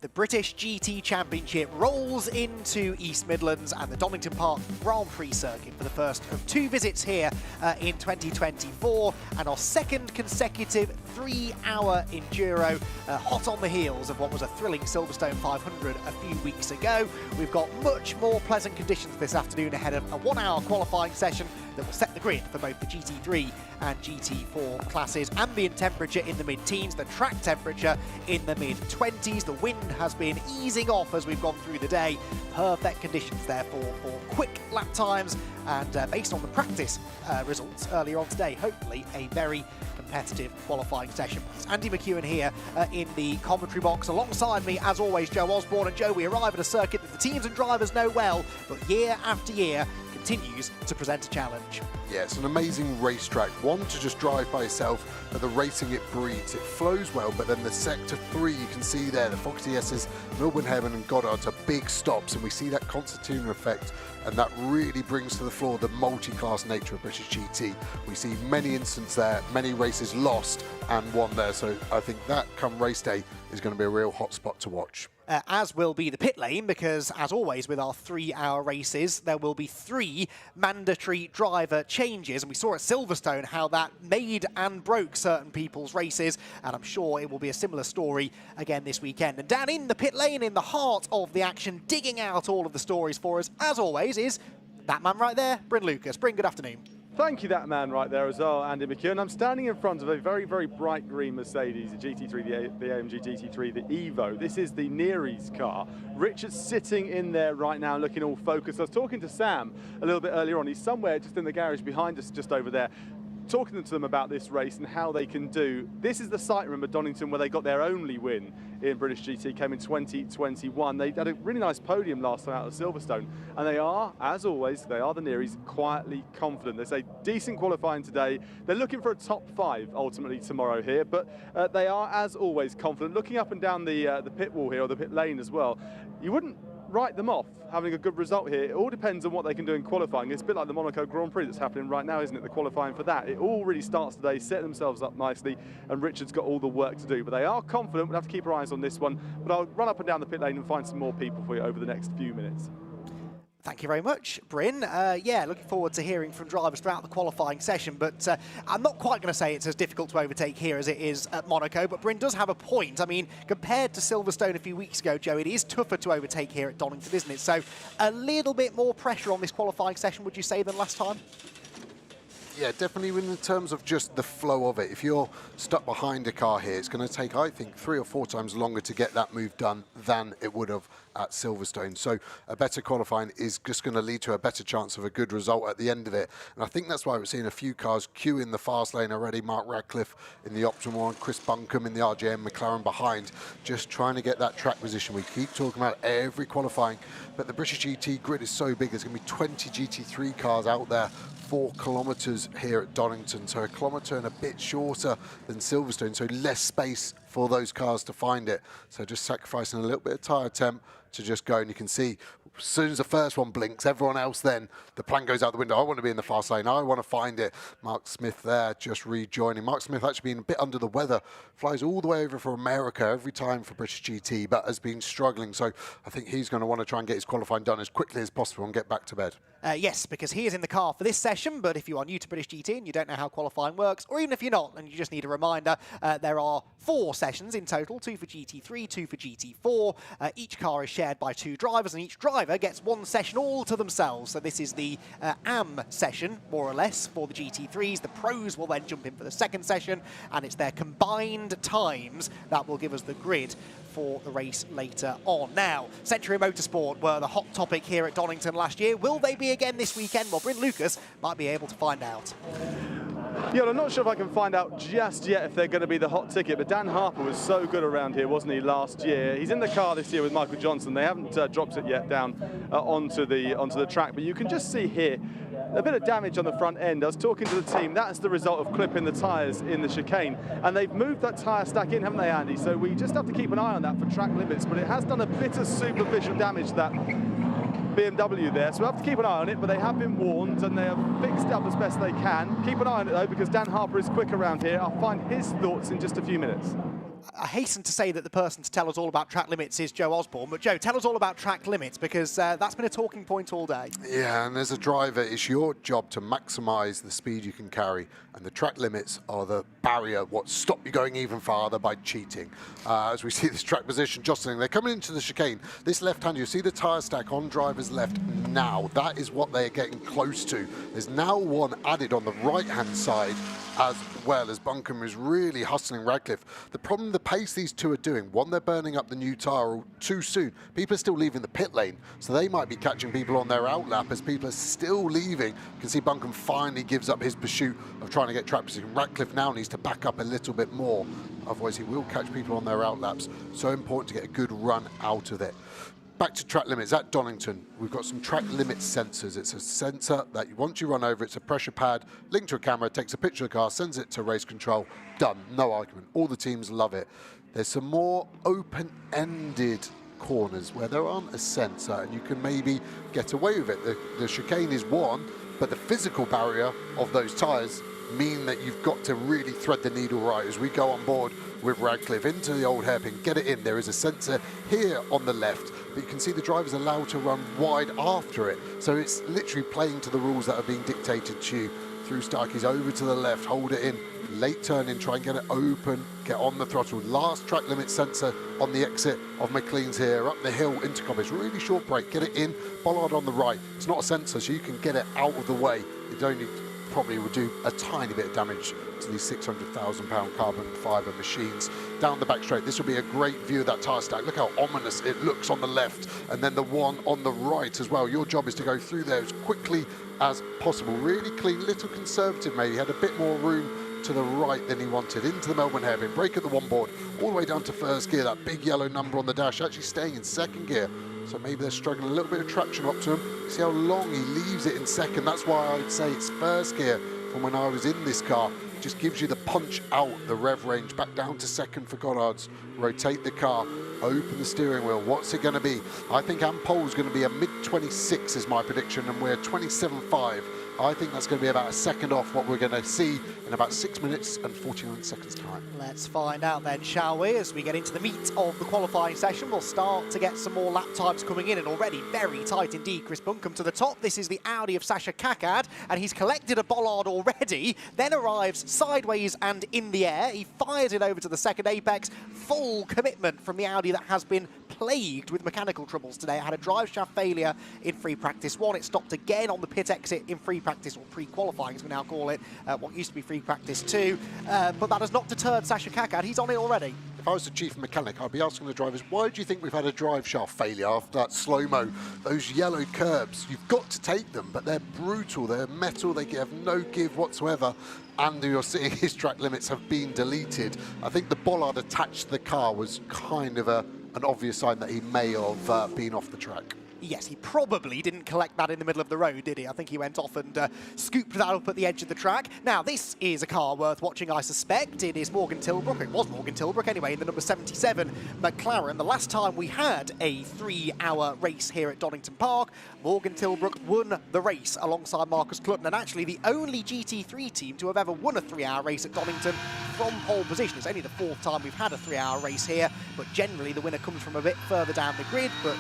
The British GT Championship rolls into East Midlands and the Donington Park Grand Prix circuit for the first of two visits here in 2024, and our second consecutive 3-hour enduro, hot on the heels of what was a thrilling Silverstone 500 a few weeks ago. We've got much more pleasant conditions this afternoon ahead of a 1-hour qualifying session that will set the grid for both the GT3 and GT4 classes. Ambient temperature in the mid-teens, the track temperature in the mid-20s. The wind has been easing off as we've gone through the day. Perfect conditions therefore for quick lap times, and based on the practice results earlier on today, hopefully a very competitive qualifying session. It's Andy McEwen here in the commentary box. Alongside me, as always, Joe Osborne. And Joe, we arrive at a circuit that the teams and drivers know well, but year after year continues to present a challenge. Yeah, it's an amazing racetrack. One to just drive by yourself, but the racing it breeds. It flows well, but then the Sector 3, you can see there, the Foxy S's, Milburn Haven and Goddard's are big stops, and we see that concertina effect, and that really brings to the floor the multi-class nature of British GT. We see many instances there, many races lost and won there, so I think that come race day is going to be a real hot spot to watch. As will be the pit lane, because as always with our 3-hour races, there will be 3 mandatory driver changes. And we saw at Silverstone how that made and broke certain people's races, and I'm sure it will be a similar story again this weekend. And down in the pit lane, in the heart of the action, digging out all of the stories for us, as always, is that man right there, Bryn Lucas. Bryn, good afternoon. Thank you, that man right there as well, Andy McEwen. I'm standing in front of a very, very bright green Mercedes, the GT3, the AMG GT3, the Evo. This is the Neary's car. Richard's sitting in there right now, looking all focused. I was talking to Sam a little bit earlier on. He's somewhere just in the garage behind us, just over there, talking to them about this race and how they can do. This is the site room at Donington where they got their only win in British GT, came in 2021. They had a really nice podium last time out at Silverstone, and they are, as always, they are the Nearys, quietly confident. They say decent qualifying today. They're looking for a top 5 ultimately tomorrow here, but they are, as always, confident. Looking up and down the pit wall here, or the pit lane as well, you wouldn't write them off having a good result here. It all depends on what they can do in qualifying. It's a bit like the Monaco Grand Prix that's happening right now, isn't it? The qualifying for that. It all really starts today, set themselves up nicely, and Richard's got all the work to do. But they are confident. We'll have to keep our eyes on this one. But I'll run up and down the pit lane and find some more people for you over the next few minutes. Thank you very much, Bryn. Yeah, looking forward to hearing from drivers throughout the qualifying session, but I'm not quite going to say it's as difficult to overtake here as it is at Monaco, but Bryn does have a point. I mean, compared to Silverstone a few weeks ago, Joe, it is tougher to overtake here at Donington, isn't it? So a little bit more pressure on this qualifying session, would you say, than last time? Yeah, definitely in terms of just the flow of it. If you're stuck behind a car here, it's going to take, I think, 3 or 4 times longer to get that move done than it would have at Silverstone. So a better qualifying is just going to lead to a better chance of a good result at the end of it. And I think that's why we're seeing a few cars queue in the fast lane already. Mark Radcliffe in the Optimal one, Chris Buncombe in the RJM, McLaren behind, just trying to get that track position. We keep talking about every qualifying, but the British GT grid is so big. There's going to be 20 GT3 cars out there, 4 kilometres here at Donington, so a kilometre and a bit shorter than Silverstone, so less space for those cars to find it. So just sacrificing a little bit of tyre temp to just go, and you can see as soon as the first one blinks, everyone else then, the plan goes out the window. I want to be in the fast lane, I want to find it. Mark Smith there just rejoining. Mark Smith actually been a bit under the weather, flies all the way over from America every time for British GT, but has been struggling. So I think he's going to want to try and get his qualifying done as quickly as possible and get back to bed. Yes, because he is in the car for this session, but if you are new to British GT and you don't know how qualifying works, or even if you're not and you just need a reminder, there are 4 sessions in total, 2 for GT3, 2 for GT4. Each car is shared by 2 drivers, and each driver gets 1 session all to themselves. So this is the AM session, more or less, for the GT3s. The pros will then jump in for the second session, and it's their combined times that will give us the grid for the race later on. Now, SRO Motorsport were the hot topic here at Donington last year. Will they be again this weekend? Well, Bryn Lucas might be able to find out. Yeah, well, I'm not sure if I can find out just yet if they're going to be the hot ticket, but Dan Harper was so good around here, wasn't he, last year? He's in the car this year with Michael Johnson. They haven't dropped it yet down onto the track, but you can just see here a bit of damage on the front end. I was talking to the team. That's the result of clipping the tyres in the chicane, and they've moved that tyre stack in, haven't they, Andy? So we just have to keep an eye on that for track limits, but it has done a bit of superficial damage to that BMW there, so we have to keep an eye on it, but they have been warned and they have fixed it up as best they can. Keep an eye on it though, because Dan Harper is quick around here. I'll find his thoughts in just a few minutes. I hasten to say that the person to tell us all about track limits is Joe Osborne, but Joe, tell us all about track limits, because that's been a talking point all day. Yeah, and as a driver, it's your job to maximise the speed you can carry, and the track limits are the barrier, what stop you going even farther by cheating. As we see this track position jostling, they're coming into the chicane. This left hand, you see the tyre stack on driver's left now. That is what they're getting close to. There's now one added on the right-hand side, as well as Buncombe is really hustling Radcliffe. The problem, the pace these two are doing, one, they're burning up the new tyre too soon. People are still leaving the pit lane, so they might be catching people on their outlap as people are still leaving. You can see Buncombe finally gives up his pursuit of trying to get track position. Radcliffe now needs to back up a little bit more, otherwise he will catch people on their outlaps. So important to get a good run out of it. Back to track limits at Donington, we've got some track limit sensors. It's a sensor that once you run over, it's a pressure pad linked to a camera, takes a picture of the car, sends it to race control, done, no argument. All the teams love it. There's some more open-ended corners where there aren't a sensor and you can maybe get away with it. The chicane is one, but the physical barrier of those tyres mean that you've got to really thread the needle right. As we go on board with Radcliffe into the old hairpin, get it in. There is a sensor here on the left, but you can see the driver's allowed to run wide after it. So it's literally playing to the rules that are being dictated to you. Through Starkeys over to the left, hold it in, late turn in, try and get it open, get on the throttle. Last track limit sensor on the exit of McLean's here, up the hill, intercom. It's really short break, get it in, bollard on the right. It's not a sensor, so you can get it out of the way. It only probably would do a tiny bit of damage to these 600,000 pound carbon fibre machines. Down the back straight, this will be a great view of that tyre stack. Look how ominous it looks on the left, and then the one on the right as well. Your job is to go through there as quickly as possible. Really clean, little conservative maybe, had a bit more room to the right than he wanted. Into the Melbourne hairpin, brake at the one board, all the way down to first gear. That big yellow number on the dash actually staying in second gear. So maybe they're struggling a little bit of traction up to him. See how long he leaves it in second. That's why I'd say it's first gear from when I was in this car. Just gives you the punch out, the rev range, back down to second for Goddard's. Rotate the car, open the steering wheel. What's it going to be? I think Ampol's going to be a mid-26 is my prediction, and we're 27.5. I think that's going to be about a second off what we're going to see in about 6 minutes and 49 seconds time. Let's find out then, shall we? As we get into the meat of the qualifying session, we'll start to get some more lap times coming in, and already very tight indeed. Chris Buncombe to the top. This is the Audi of Sasha Kakad, and he's collected a bollard already, then arrives sideways and in the air. He fires it over to the second apex. Full commitment from the Audi that has been plagued with mechanical troubles today. It had a drive shaft failure in free practice 1. It stopped again on the pit exit in free practice, or pre-qualifying as we now call it, what used to be free practice 2. But that has not deterred Sasha Kakad. He's on it already. If I was the chief mechanic, I'd be asking the drivers, why do you think we've had a drive shaft failure after that slow-mo? Those yellow curbs, you've got to take them, but they're brutal, they're metal, they have no give whatsoever. And you're seeing his track limits have been deleted. I think the bollard attached to the car was kind of an obvious sign that he may have been off the track. Yes, he probably didn't collect that in the middle of the road, did he? I think he went off and scooped that up at the edge of the track. Now, this is a car worth watching, I suspect. It is Morgan Tilbrook. It was Morgan Tilbrook anyway, in the number 77 McLaren. The last time we had a 3-hour race here at Donington Park, Morgan Tilbrook won the race alongside Marcus Clutton, and actually the only GT3 team to have ever won a 3-hour race at Donington from pole position. It's only the 4th time we've had a 3-hour race here, but generally the winner comes from a bit further down the grid. But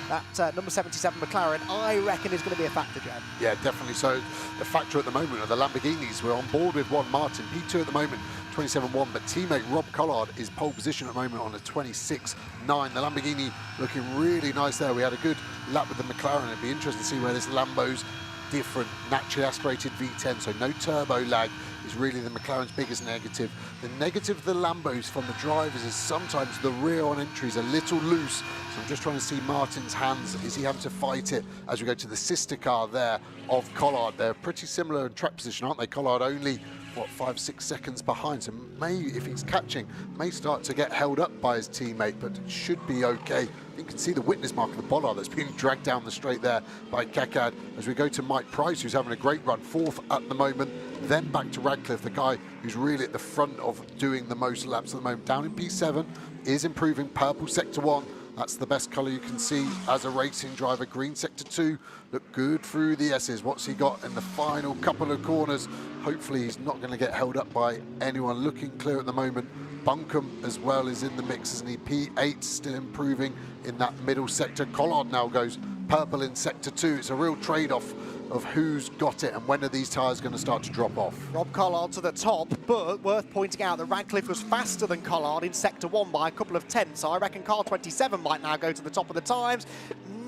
that number 77 McLaren, I reckon, is going to be a factor, Jen. Yeah, definitely so. The factor at the moment are the Lamborghinis. We're on board with one Martin, P2 at the moment, 27.1, but teammate Rob Collard is pole position at the moment on a 26.9. The Lamborghini looking really nice there. We had a good lap with the McLaren. It'd be interesting to see where this Lambo's different, naturally aspirated V10, so no turbo lag is really the McLaren's biggest negative. The negative of the Lambos from the drivers is sometimes the rear on entry is a little loose, so I'm just trying to see Martin's hands. Is he having to fight it as we go to the sister car there of Collard? They're pretty similar in track position, aren't they? Collard only, what, 5-6 seconds behind, so may, if he's catching, may start to get held up by his teammate, but it should be okay. You can see the witness mark of the bollard that's being dragged down the straight there by Kakad. As we go to Mike Price, who's having a great run, 4th at the moment, then back to Radcliffe, the guy who's really at the front of doing the most laps at the moment. Down in P7, is improving, purple sector 1. That's the best colour you can see as a racing driver. Green sector 2, look good through the S's. What's he got in the final couple of corners? Hopefully he's not going to get held up by anyone. Looking clear at the moment Buncombe as well is in the mix, isn't he? P8 still improving in that middle sector. Collard now goes purple in sector 2. It's a real trade-off of who's got it and when are these tyres going to start to drop off. Rob Collard to the top, but worth pointing out that Radcliffe was faster than Collard in sector 1 by a couple of tenths, so I reckon car 27 might now go to the top of the times.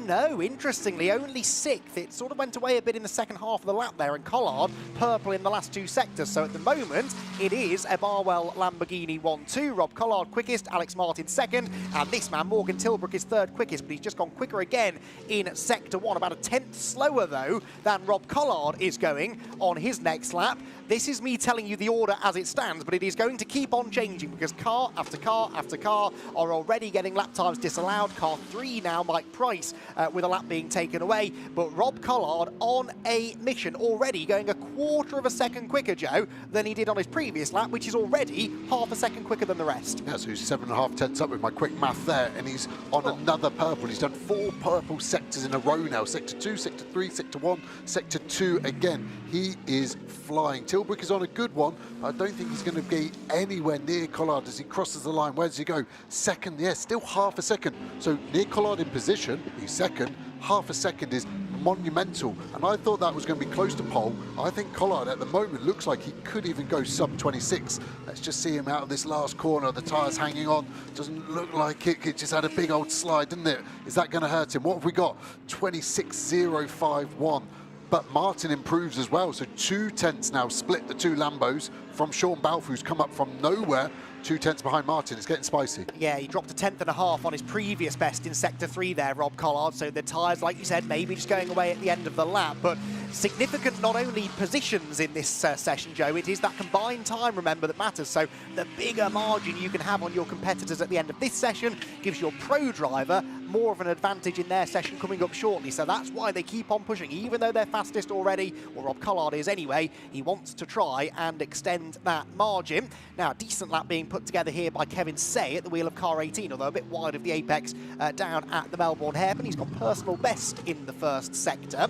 No, interestingly, only 6th. It sort of went away a bit in the second half of the lap there, and Collard purple in the last 2 sectors. So at the moment, it is a Barwell Lamborghini 1-2. Rob Collard quickest, Alex Martin second, and this man, Morgan Tilbrook, is third quickest, but he's just gone quicker again in sector 1. About a tenth slower, though, than Rob Collard is going on his next lap. This is me telling you the order as it stands, but it is going to keep on changing because car after car after car are already getting lap times disallowed. Car 3 now, Mike Price, with a lap being taken away. But Rob Collard on a mission, already going a quarter of a second quicker, Joe, than he did on his previous lap, which is already half a second quicker than the rest. Yeah, so he's 7.5 tenths up with my quick math there, and he's on another purple. He's done 4 purple sectors in a row now. Sector 2, Sector 3, Sector 1, Sector 2 again. He is flying. Tilbrook is on a good one, but I don't think he's going to be anywhere near Collard as he crosses the line. Where does he go? Second, yeah, still half a second. So near Collard in position, he's second. Half a second is monumental, and I thought that was going to be close to pole. I think Collard at the moment looks like he could even go sub 26. Let's just see him out of this last corner. The tyres hanging on. Doesn't look like it. It just had a big old slide, didn't it? Is that going to hurt him? What have we got? 26.051. But Martin improves as well, so 2 tenths now split the 2 Lambos from Sean Balfe, who's come up from nowhere. 2 tenths behind Martin. It's getting spicy. Yeah, he dropped a tenth and a half on his previous best in sector 3 there, Rob Collard. So the tyres, like you said, maybe just going away at the end of the lap. But significant not only positions in this session, Joe, it is that combined time, remember, that matters. So the bigger margin you can have on your competitors at the end of this session gives your pro driver more of an advantage in their session coming up shortly. So that's why they keep on pushing, even though they're fastest already, or Rob Collard is anyway. He wants to try and extend that margin. Now, a decent lap being put together here by Kevin Say at the wheel of car 18, although a bit wide of the apex down at the Melbourne hairpin. He's got personal best in the first sector,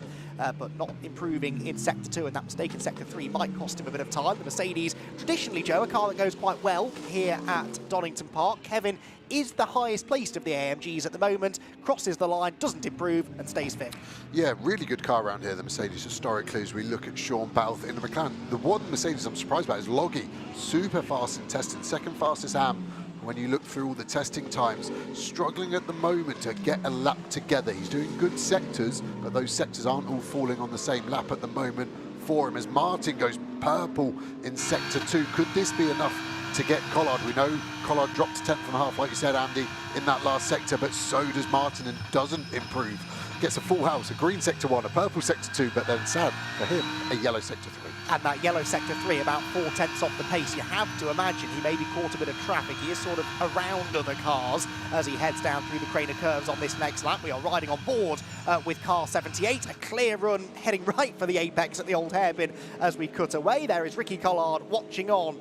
but not improving in sector 2, and that mistake in sector 3 might cost him a bit of time. The Mercedes, traditionally, Joe, a car that goes quite well here at Donington Park. Kevin is the highest placed of the AMGs at the moment, crosses the line, doesn't improve, and stays fit. Yeah, really good car around here, the Mercedes, historically, as we look at Sean Balfe in the McLaren. The one Mercedes I'm surprised about is Loggy, super fast in testing, second fastest AM. When you look through all the testing times, struggling at the moment to get a lap together. He's doing good sectors, but those sectors aren't all falling on the same lap at the moment for him, as Martin goes purple in sector 2. Could this be enough to get Collard? We know Collard dropped to 10th and a half, like you said, Andy, in that last sector, but so does Martin and doesn't improve. Gets a full house, a green sector 1, a purple sector 2, but then sad for him, a yellow sector 3. And that yellow sector 3, about 4 tenths off the pace. You have to imagine he maybe caught a bit of traffic. He is sort of around other cars as he heads down through the Craner curves on this next lap. We are riding on board with car 78. A clear run heading right for the apex at the old hairpin as we cut away. There is Ricky Collard watching on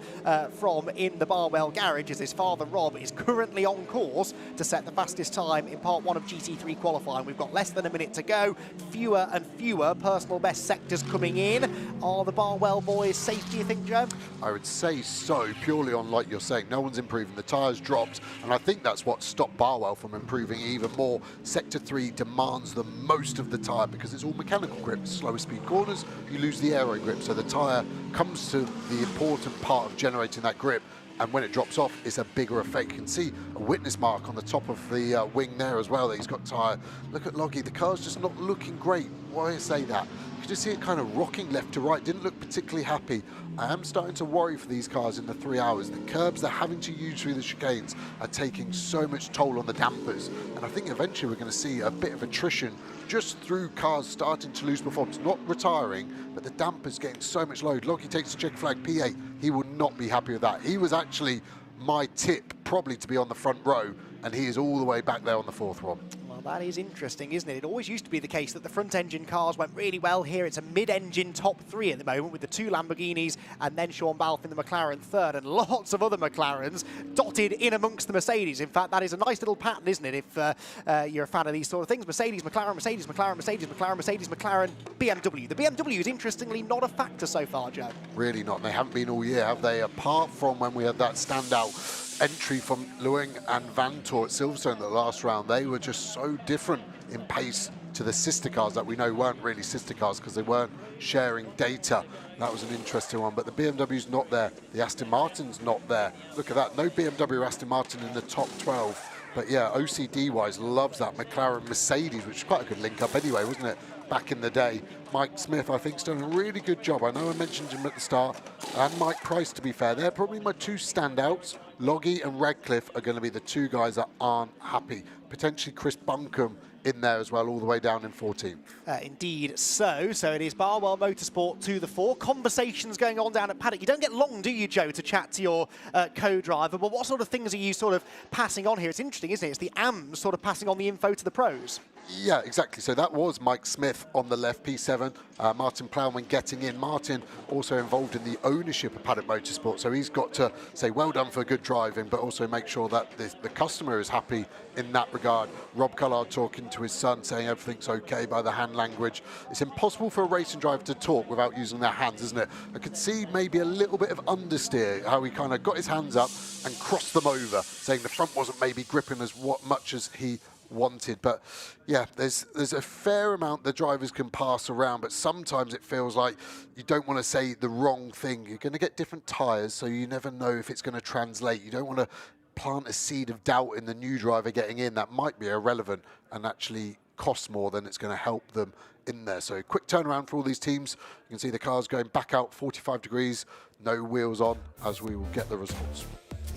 from in the Barwell garage as his father Rob is currently on course to set the fastest time in part 1 of GT3 qualifying. We've got less than a minute to go. Fewer and fewer personal best sectors coming in. Are the Barwell boys safe, do you think, Joe? I would say so, purely on, like you're saying, no one's improving. The tyres dropped, and I think that's what stopped Barwell from improving even more. Sector 3 demands the most of the tyre because it's all mechanical grip. Slower speed corners, you lose the aero grip, so the tyre comes to the important part of generating that grip. And when it drops off, it's a bigger effect. You can see a witness mark on the top of the wing there as well that he's got tyre. Look at Loggy, the car's just not looking great. Why do I say that? You can just see it kind of rocking left to right. Didn't look particularly happy. I am starting to worry for these cars in the 3 hours. The curbs they're having to use through the chicanes are taking so much toll on the dampers. And I think eventually we're going to see a bit of attrition just through cars starting to lose performance. Not retiring, but the dampers getting so much load. Loggy takes the check flag, P8. He will not be happy with that. He was actually my tip probably to be on the front row, and he is all the way back there on the 4th one. That is interesting, isn't it? It always used to be the case that the front-engine cars went really well here. It's a mid-engine top 3 at the moment with the 2 Lamborghinis and then Sean Balfe in the McLaren 3rd and lots of other McLarens dotted in amongst the Mercedes. In fact, that is a nice little pattern, isn't it, if you're a fan of these sort of things. Mercedes, McLaren, Mercedes, McLaren, Mercedes, McLaren, Mercedes, McLaren, BMW. The BMW is interestingly not a factor so far, Joe. Really not. They haven't been all year, have they? Apart from when we had that standout entry from Luing and Vantor at Silverstone the last round. They were just so different in pace to the sister cars that we know weren't really sister cars because they weren't sharing data. That was an interesting one, but the BMW's not there. The Aston Martin's not there. Look at that, no BMW or Aston Martin in the top 12. But yeah, OCD-wise, loves that. McLaren, Mercedes, which is quite a good link-up anyway, wasn't it, back in the day. Mike Smith, I think, has done a really good job. I know I mentioned him at the start, and Mike Price, to be fair. They're probably my two standouts. Loggy and Radcliffe are going to be the two guys that aren't happy. Potentially Chris Buncombe in there as well, all the way down in 14th. Indeed so. So it is Barwell Motorsport to the fore. Conversations going on down at paddock. You don't get long, do you, Joe, to chat to your co-driver, but what sort of things are you sort of passing on here? It's interesting, isn't it? It's the AMs sort of passing on the info to the pros. Yeah, exactly. So that was Mike Smith on the left, P7. Martin Plowman getting in. Martin also involved in the ownership of Paddock Motorsport, so he's got to say well done for good driving, but also make sure that the customer is happy in that regard. Rob Collard talking to his son, saying everything's okay by the hand language. It's impossible for a racing driver to talk without using their hands, isn't it? I could see maybe a little bit of understeer, how he kind of got his hands up and crossed them over, saying the front wasn't maybe gripping as much as he wanted. But yeah, there's a fair amount the drivers can pass around, but sometimes it feels like you don't want to say the wrong thing. You're going to get different tyres, so you never know if it's going to translate. You don't want to plant a seed of doubt in the new driver getting in that might be irrelevant and actually cost more than it's going to help them in there. So quick turnaround for all these teams. You can see the cars going back out 45 degrees, no wheels on, as we will get the results.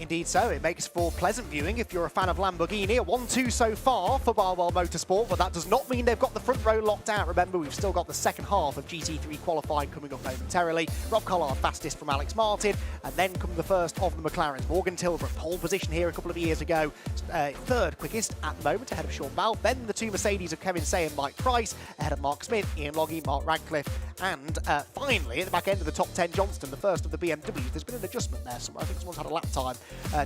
Indeed so. It makes for pleasant viewing if you're a fan of Lamborghini. A 1-2 so far for Barwell Motorsport, but that does not mean they've got the front row locked out. Remember, we've still got the second half of GT3 qualifying coming up momentarily. Rob Collard fastest from Alex Martin, and then come the first of the McLarens. Morgan Tilbrook, pole position here a couple of years ago. Third quickest at the moment, ahead of Sean Bell. Then the two Mercedes of Kevin Say and Mike Price, ahead of Mark Smith, Ian Loggy, Mark Radcliffe, and finally, at the back end of the top 10, Johnston, the first of the BMWs. There's been an adjustment there somewhere. I think someone's had a lap time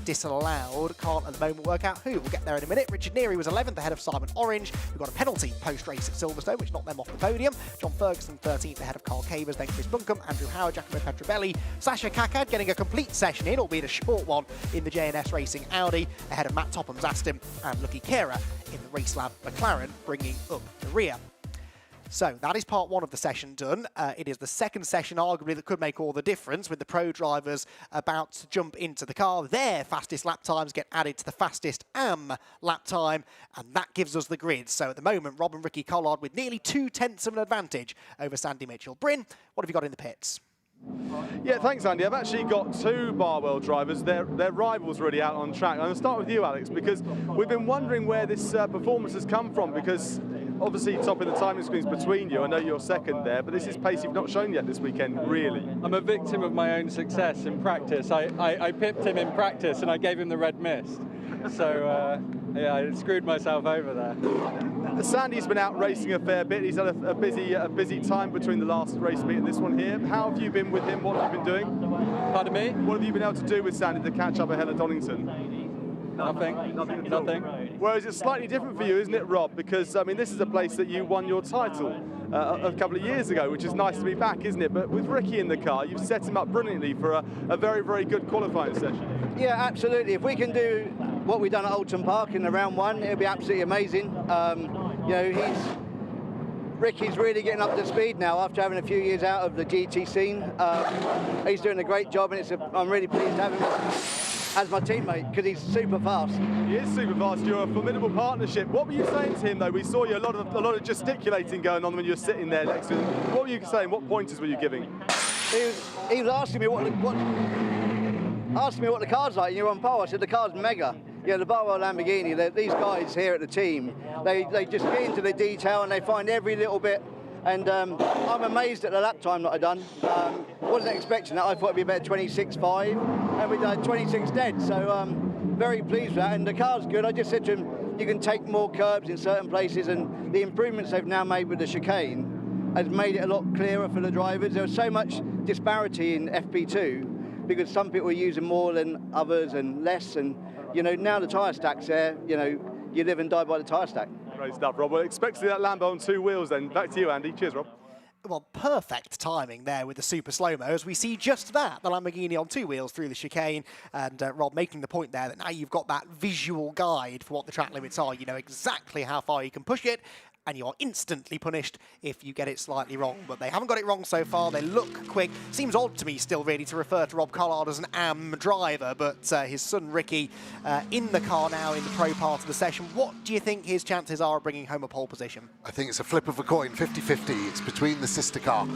disallowed. Can't at the moment work out who. We'll get there in a minute. Richard Neary was 11th ahead of Simon Orange, who got a penalty post-race at Silverstone, which knocked them off the podium. John Ferguson 13th ahead of Carl Cavers, then Chris Buncombe, Andrew Howard, Giacomo Petrobelli. Sasha Kakad getting a complete session in, albeit a short one, in the J&S Racing Audi, ahead of Matt Topham's Aston and Lucky Kera in the Racelab McLaren, bringing up the rear. So that is part one of the session done. It is the second session, arguably, that could make all the difference, with the pro drivers about to jump into the car. Their fastest lap times get added to the fastest AM lap time, and that gives us the grid. So at the moment, Rob and Ricky Collard with nearly 2/10 of an advantage over Sandy Mitchell. Bryn, what have you got in the pits? Yeah, thanks, Andy. I've actually got two Barwell drivers. They're rivals really out on track. I'm going to start with you, Alex, because we've been wondering where this performance has come from, because obviously topping the timing screens between you. I know you're second there, but this is pace you've not shown yet this weekend, really. I'm a victim of my own success in practice. I pipped him in practice and I gave him the red mist. So, yeah, I screwed myself over there. Sandy's been out racing a fair bit. He's had a busy time between the last race meet and this one here. How have you been with him? What have you been doing? Pardon me? What have you been able to do with Sandy to catch up ahead of Donington? Nothing. Whereas it's slightly different for you, isn't it, Rob? Because, I mean, this is a place that you won your title a couple of years ago, which is nice to be back, isn't it? But with Ricky in the car, you've set him up brilliantly for a very, very good qualifying session. Yeah, absolutely. If we can do what we've done at Oulton Park in the round one, it'll be absolutely amazing. You know, Ricky's really getting up to speed now after having a few years out of the GT scene. He's doing a great job, and I'm really pleased to have him as my teammate, because he's super fast. He is super fast. You're a formidable partnership. What were you saying to him, though? We saw you a lot of gesticulating going on when you were sitting there next to him. What were you saying? What pointers were you giving? He was asking me what the car's like, and you're on pole. I said the car's mega. Yeah, the Barwell Lamborghini. These guys here at the team, they just get into the detail and they find every little bit. And I'm amazed at the lap time that I done. Wasn't expecting that. I thought it'd be about 26.5, and we done 26 dead. So very pleased with that. And the car's good. I just said to him, you can take more curbs in certain places, and the improvements they've now made with the chicane has made it a lot clearer for the drivers. There was so much disparity in FP2 because some people were using more than others and less. And you know, now the tyre stack's there. You know, you live and die by the tyre stack. Great stuff, Rob. Well, expect to see that Lambo on two wheels then. Back to you, Andy. Cheers, Rob. Well, perfect timing there with the super slow-mo as we see just that, the Lamborghini on 2 wheels through the chicane, and Rob making the point there that now you've got that visual guide for what the track limits are. You know exactly how far you can push it, and you're instantly punished if you get it slightly wrong. But they haven't got it wrong so far. They look quick. Seems odd to me still really to refer to Rob Collard as an AM driver, but his son Ricky in the car now in the pro part of the session. What do you think his chances are of bringing home a pole position? I think it's a flip of a coin, 50-50. It's between the sister car.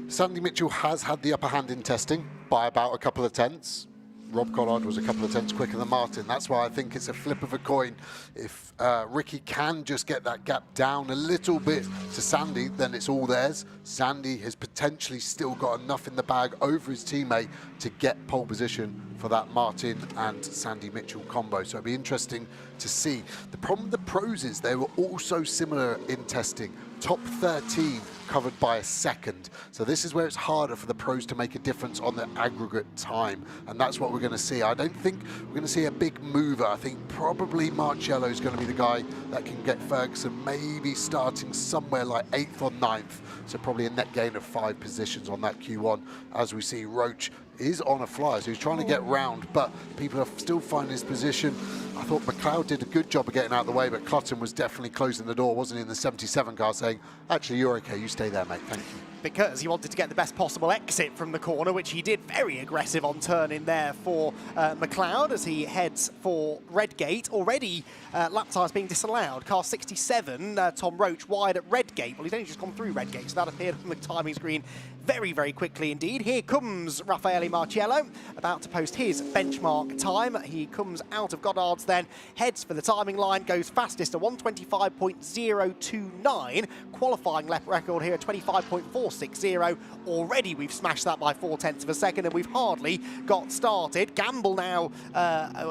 Sandy Mitchell has had the upper hand in testing by about a couple of tenths. Rob Collard was a couple of tenths quicker than Martin. That's why I think it's a flip of a coin. If Ricky can just get that gap down a little bit to Sandy, then it's all theirs. Sandy has potentially still got enough in the bag over his teammate to get pole position for that Martin and Sandy Mitchell combo. So it'll be interesting to see. The problem with the pros is they were also similar in testing. Top 13 covered by a second. So this is where it's harder for the pros to make a difference on the aggregate time. And that's what we're going to see. I don't think we're going to see a big mover. I think probably Marcello is going to be the guy that can get Ferguson maybe starting somewhere like 8th or 9th. So probably a net gain of 5 positions on that Q1 as we see Roach is on a flyer, so he's trying to get round, but people are still finding his position. I thought McLeod did a good job of getting out of the way, but Clutton was definitely closing the door, wasn't he, in the 77 car, saying, actually, you're okay, you stay there, mate, thank you. Because he wanted to get the best possible exit from the corner, which he did very aggressive on turn in there for McLeod as he heads for Redgate. Already lap times being disallowed. Car 67, Tom Roach wide at Redgate. Well, he's only just gone through Redgate, so that appeared on the timing screen very, very quickly indeed. Here comes Raffaele Marcello, about to post his benchmark time. He comes out of Goddard's then, heads for the timing line, goes fastest at 1:25.029. Qualifying lap record here at 25.460. Already we've smashed that by 0.4 of a second, and we've hardly got started. Gamble now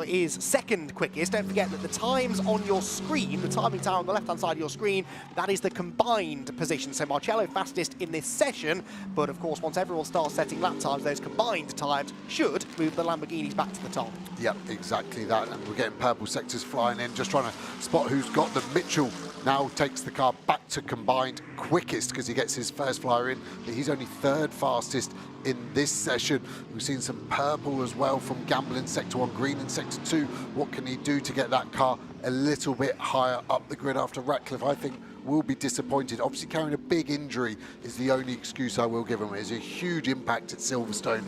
is second quickest. Don't forget that the times on your screen, the timing time on the left-hand side of your screen, that is the combined position. So Marcello fastest in this session, but of course, once everyone starts setting lap times, those combined times should move the Lamborghinis back to the top. Yep, exactly that. And we're getting purple sectors flying in, just trying to spot who's got them. Mitchell now takes the car back to combined quickest because he gets his first flyer in, but he's only third fastest in this session. We've seen some purple as well from Gamble in Sector 1, green in Sector 2. What can he do to get that car a little bit higher up the grid after Ratcliffe? I think will be disappointed. Obviously carrying a big injury is the only excuse I will give him. It's a huge impact at Silverstone.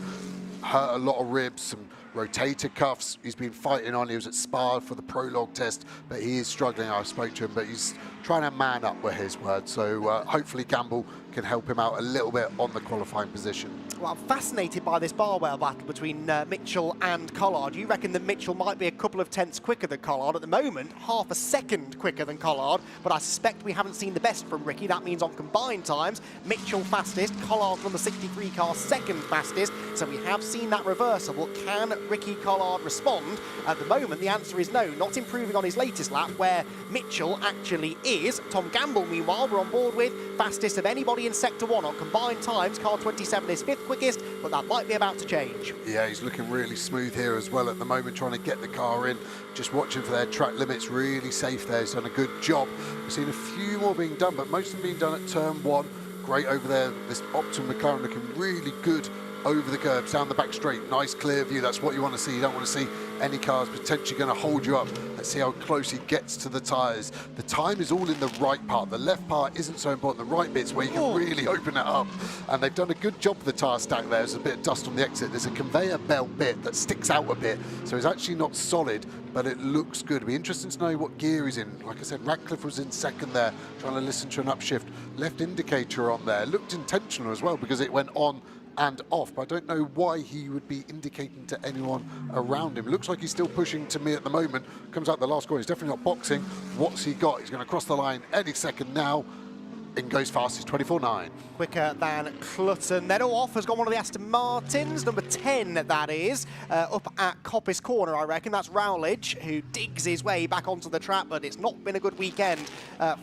Hurt a lot of ribs, some rotator cuffs. He's been fighting on. He was at Spa for the prologue test, but he is struggling. I spoke to him, but he's trying to man up, were his words. So hopefully Gamble can help him out a little bit on the qualifying position. Well, I'm fascinated by this Barwell battle between Mitchell and Collard. You reckon that Mitchell might be a couple of tenths quicker than Collard at the moment, half a second quicker than Collard, but I suspect we haven't seen the best from Ricky. That means on combined times, Mitchell fastest, Collard from the 63 car second fastest, so we have seen that reversible. Can Ricky Collard respond? At the moment, the answer is no, not improving on his latest lap, where Mitchell actually is. Tom Gamble, meanwhile, we're on board with fastest of anybody in Sector 1 on combined times. Car 27 is 5th quickest, but that might be about to change. Yeah, he's looking really smooth here as well at the moment, trying to get the car in. Just watching for their track limits, really safe there. He's done a good job. We've seen a few more being done, but most of them being done at turn 1. Great over there. This Optum McLaren looking really good over the curbs, down the back straight. Nice clear view. That's what you want to see. You don't want to see any cars potentially going to hold you up. Let's see how close he gets to the tyres. The time is all in the right part. The left part isn't so important. The right bit's where you can really open it up. And they've done a good job with the tyre stack there. There's a bit of dust on the exit. There's a conveyor belt bit that sticks out a bit. So it's actually not solid, but it looks good. It'll be interesting to know what gear he's in. Like I said, Ratcliffe was in second there, trying to listen to an upshift. Left indicator on there. Looked intentional as well because it went on and off, but I don't know why he would be indicating to anyone around him. Looks like he's still pushing to me at the moment. Comes out the last corner. He's definitely not boxing. What's he got? He's going to cross the line any second now. In goes fastest, 24.9. Quicker than Clutton. Then off has got one of the Aston Martins, number 10 that is, up at Coppice Corner, I reckon. That's Rowledge, who digs his way back onto the track, but it's not been a good weekend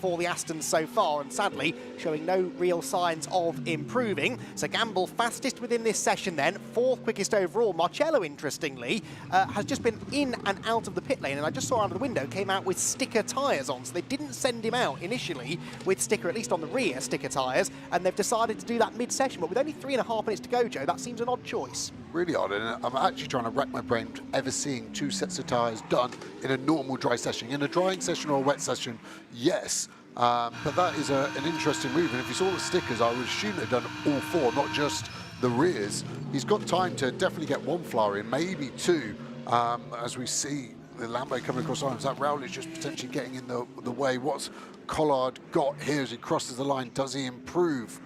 for the Astons so far, and sadly showing no real signs of improving. So Gamble fastest within this session then, 4th quickest overall. Marcello, interestingly, has just been in and out of the pit lane, and I just saw out of the window, came out with sticker tyres on, so they didn't send him out initially with sticker, at least on on the rear sticker tyres, and they've decided to do that mid-session. But with only 3.5 minutes to go, Joe, that seems an odd choice. Really odd, and I'm actually trying to rack my brain ever seeing 2 sets of tyres done in a normal dry session. In a drying session or a wet session, yes. But that is an interesting move, and if you saw the stickers, I would assume they've done all 4, not just the rears. He's got time to definitely get 1 flower in, maybe 2, as we see the Lambo coming across lines. That Rowley is just potentially getting in the way. What's Collard got here as he crosses the line? Does he improve?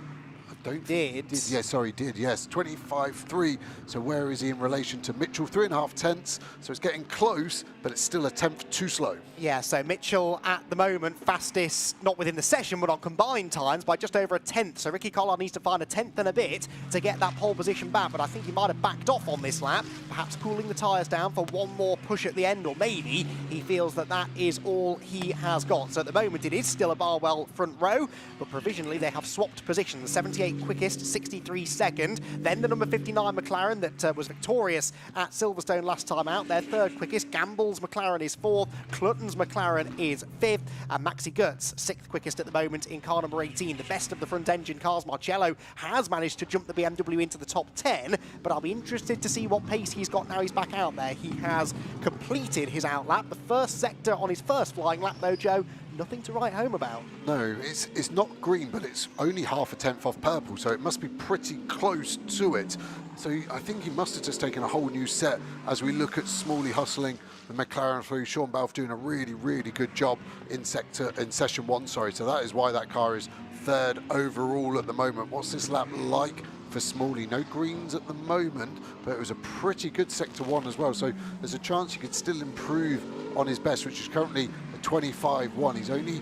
Did. Yeah, sorry, did, yes. 25.3. So where is he in relation to Mitchell? 3.5 tenths. So it's getting close, but it's still a tenth too slow. Yeah, so Mitchell at the moment fastest, not within the session, but on combined times by just over a tenth. So Ricky Collard needs to find a tenth and a bit to get that pole position back, but I think he might have backed off on this lap, perhaps cooling the tyres down for one more push at the end, or maybe he feels that that is all he has got. So at the moment it is still a Barwell front row, but provisionally they have swapped positions. 78 quickest, 63 second. Then the number 59 McLaren that was victorious at Silverstone last time out, their third quickest. Gamble's McLaren is fourth. Clutton's McLaren is fifth. And Maxi Gutz, sixth quickest at the moment in car number 18. The best of the front engine cars. Marcello has managed to jump the BMW into the top 10, but I'll be interested to see what pace he's got now he's back out there. He has completed his outlap. The first sector on his first flying lap, though, Joe, nothing to write home about. No, it's not green, but it's only half a tenth off purple, so it must be pretty close to it. So I think he must have just taken a whole new set as we look at Smalley hustling the McLaren through. Sean Balfe doing a really, really good job in session 1, sorry. So that is why that car is third overall at the moment. What's this lap like for Smalley? No greens at the moment, but it was a pretty good sector 1 as well. So there's a chance he could still improve on his best, which is currently a 25.1. He's only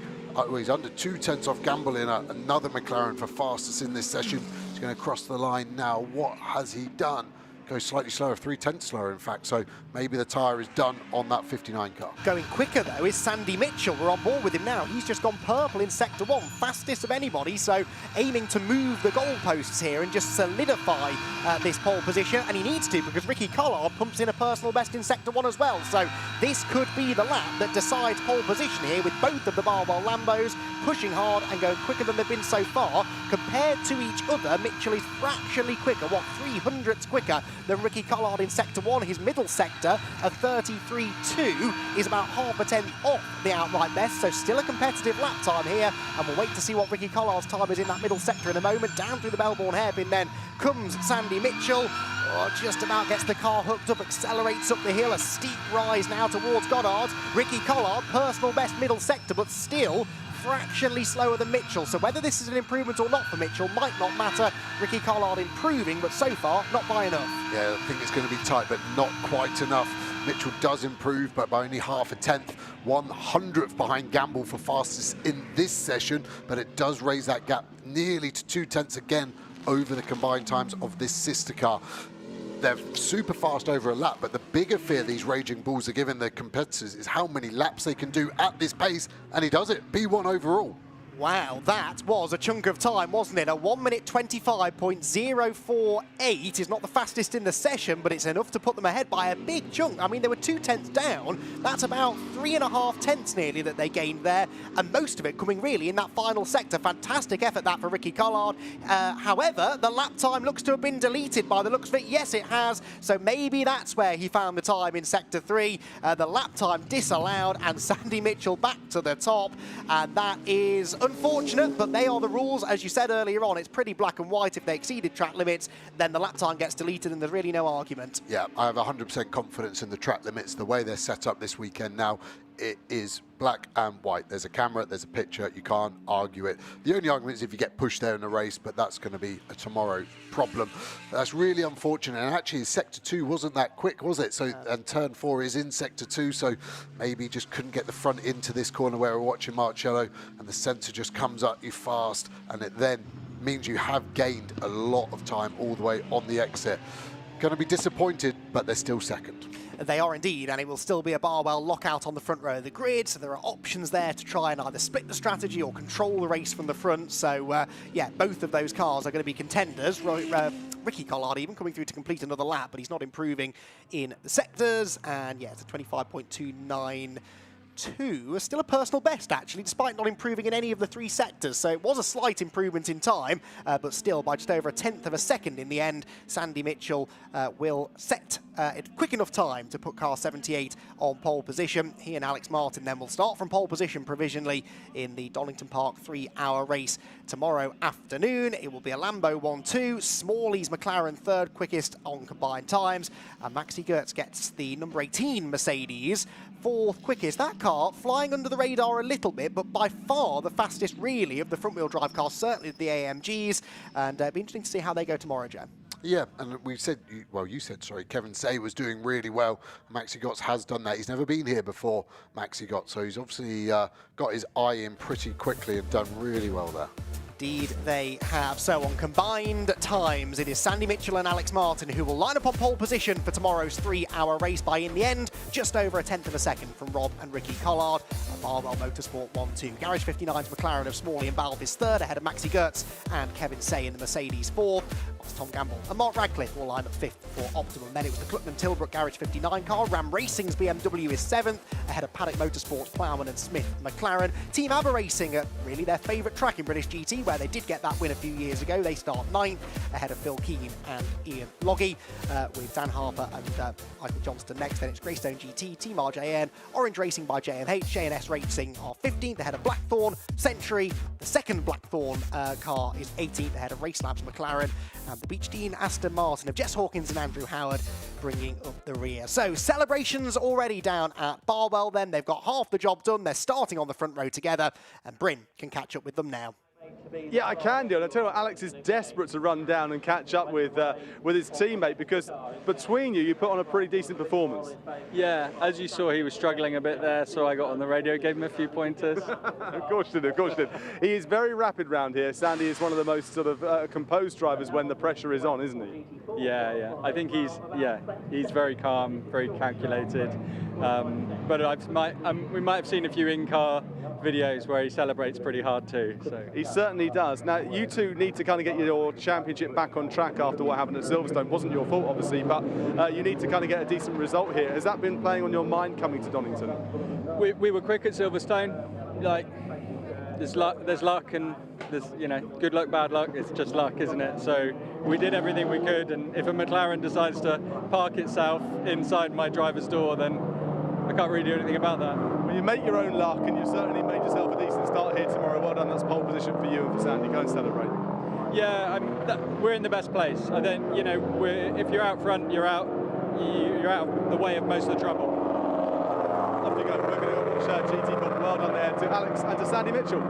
he's under 2 tenths off Gamble in another McLaren for fastest in this session. He's going to cross the line now. What has he done? Goes slightly slower, 3 tenths slower in fact, so maybe the tyre is done on that 59 car. Going quicker though is Sandy Mitchell. We're on board with him now. He's just gone purple in sector 1, fastest of anybody, so aiming to move the goalposts here and just solidify this pole position, and he needs to because Ricky Collard pumps in a personal best in sector 1 as well, so this could be the lap that decides pole position here, with both of the Barwell Lambos pushing hard and going quicker than they've been so far. Compared to each other, Mitchell is fractionally quicker, what, 300ths quicker than Ricky Collard in sector 1. His middle sector of 33.2 is about half a tenth off the outright best, so still a competitive lap time here, and we'll wait to see what Ricky Collard's time is in that middle sector in a moment. Down through the Melbourne hairpin then comes Sandy Mitchell. Oh, just about gets the car hooked up, accelerates up the hill, a steep rise now towards Goddard's. Ricky Collard, personal best middle sector, but still fractionally slower than Mitchell, so whether this is an improvement or not for Mitchell might not matter. Ricky Collard improving, but so far not by enough. Yeah, I think it's going to be tight, but not quite enough. Mitchell does improve, but by only half a tenth, 100th behind Gamble for fastest in this session, but it does raise that gap nearly to 2 tenths again over the combined times of this sister car. They're super fast over a lap, but the bigger fear these Raging Bulls are giving their competitors is how many laps they can do at this pace, and he does it, P1 overall. Wow, that was a chunk of time, wasn't it? A 1 minute 25.048 is not the fastest in the session, but it's enough to put them ahead by a big chunk. I mean, they were 2 tenths down. That's about 3.5 tenths nearly that they gained there, and most of it coming really in that final sector. Fantastic effort that for Ricky Collard. However, the lap time looks to have been deleted by the looks of it. Yes, it has. So maybe that's where he found the time in sector 3. The lap time disallowed, and Sandy Mitchell back to the top, and that is unfortunate, but they are the rules. As you said earlier on, it's pretty black and white. If they exceeded track limits, then the lap time gets deleted and there's really no argument. Yeah, I have 100% confidence in the track limits. The way they're set up this weekend now, it is black and white. There's a camera, there's a picture, you can't argue it. The only argument is if you get pushed there in a race, but that's going to be a tomorrow problem. That's really unfortunate, and actually sector 2 wasn't that quick, was it? So, and turn 4 is in sector 2, so maybe just couldn't get the front into this corner where we're watching Marcello, and the centre just comes at you fast, and it then means you have gained a lot of time all the way on the exit. Going to be disappointed, but they're still second. They are indeed, and it will still be a Barwell lockout on the front row of the grid, so there are options there to try and either split the strategy or control the race from the front. So, yeah, both of those cars are going to be contenders. Ricky Collard even coming through to complete another lap, but he's not improving in the sectors, and yeah, it's a 25.292 1:02, still a personal best actually, despite not improving in any of the 3 sectors. So it was a slight improvement in time, but still by just over 1/10 of a second in the end. Sandy Mitchell will set it quick enough time to put car 78 on pole position. He and Alex Martin then will start from pole position provisionally in the Donington Park 3-hour race tomorrow afternoon. It will be a Lambo 1-2, Smalley's McLaren third quickest on combined times, and Maxi Goertz gets the number 18 Mercedes fourth quickest. That car flying under the radar a little bit, but by far the fastest really of the front wheel drive cars, certainly the AMGs, and it'll be interesting to see how they go tomorrow, Joe. Yeah, and we said, well, you said, sorry, Kevin Say was doing really well. Maxi Goertz has done that. He's never been here before, Maxi Goertz, so he's obviously got his eye in pretty quickly and done really well there. Indeed they have. So on combined times, it is Sandy Mitchell and Alex Martin who will line up on pole position for tomorrow's 3-hour race by, in the end, just over 1/10 of a second from Rob and Ricky Collard. Barwell Motorsport 1-2. Garage 59's McLaren of Smalley and Balb is third, ahead of Maxi Goertz and Kevin Say in the Mercedes fourth. Whilst Tom Gamble and Mark Radcliffe will line up fifth for Optimum. Then it was the Cluckman Tilbrook Garage 59 car. Ram Racing's BMW is seventh, ahead of Paddock Motorsports, Plowman and Smith McLaren. Team Aber Racing at really their favourite track in British GT, where they did get that win a few years ago. They start ninth, ahead of Phil Keane and Ian Loggy, with Dan Harper and Michael Johnston next. Then it's Greystone GT, Team RJN, Orange Racing by J&H, J&S Racing are 15th, ahead of Blackthorn, Century. The second Blackthorn car is 18th, ahead of Race Labs McLaren, and the Beach Dean Aston Martin of Jess Hawkins and Andrew Howard bringing up the rear. So celebrations already down at Barwell then. They've got half the job done. They're starting on the front row together, and Bryn can catch up with them now. Yeah, I can do. And I tell you what, Alex is desperate to run down and catch up with his teammate, because between you put on a pretty decent performance. Yeah, as you saw, he was struggling a bit there, so I got on the radio, gave him a few pointers. Of course you did, of course you did. He is very rapid round here. Sandy is one of the most sort of composed drivers when the pressure is on, isn't he? Yeah. I think he's very calm, very calculated. But we might have seen a few in-car videos where he celebrates pretty hard too. So he certainly does. Now, you two need to kind of get your championship back on track after what happened at Silverstone. It wasn't your fault, obviously, but you need to kind of get a decent result here. Has that been playing on your mind coming to Donington? We were quick at Silverstone. Like, there's luck, and there's, good luck, bad luck. It's just luck, isn't it? So we did everything we could, and if a McLaren decides to park itself inside my driver's door, then I can't really do anything about that. Well, you make your own luck, and you certainly made yourself a decent start here tomorrow. Well done. That's pole position for you and for Sandy. Go and celebrate. Yeah, we're in the best place. I think, if you're out front, you're out of the way of most of the trouble. Off you go. We're going to watch GT4. Well done there to Alex and to Sandy Mitchell.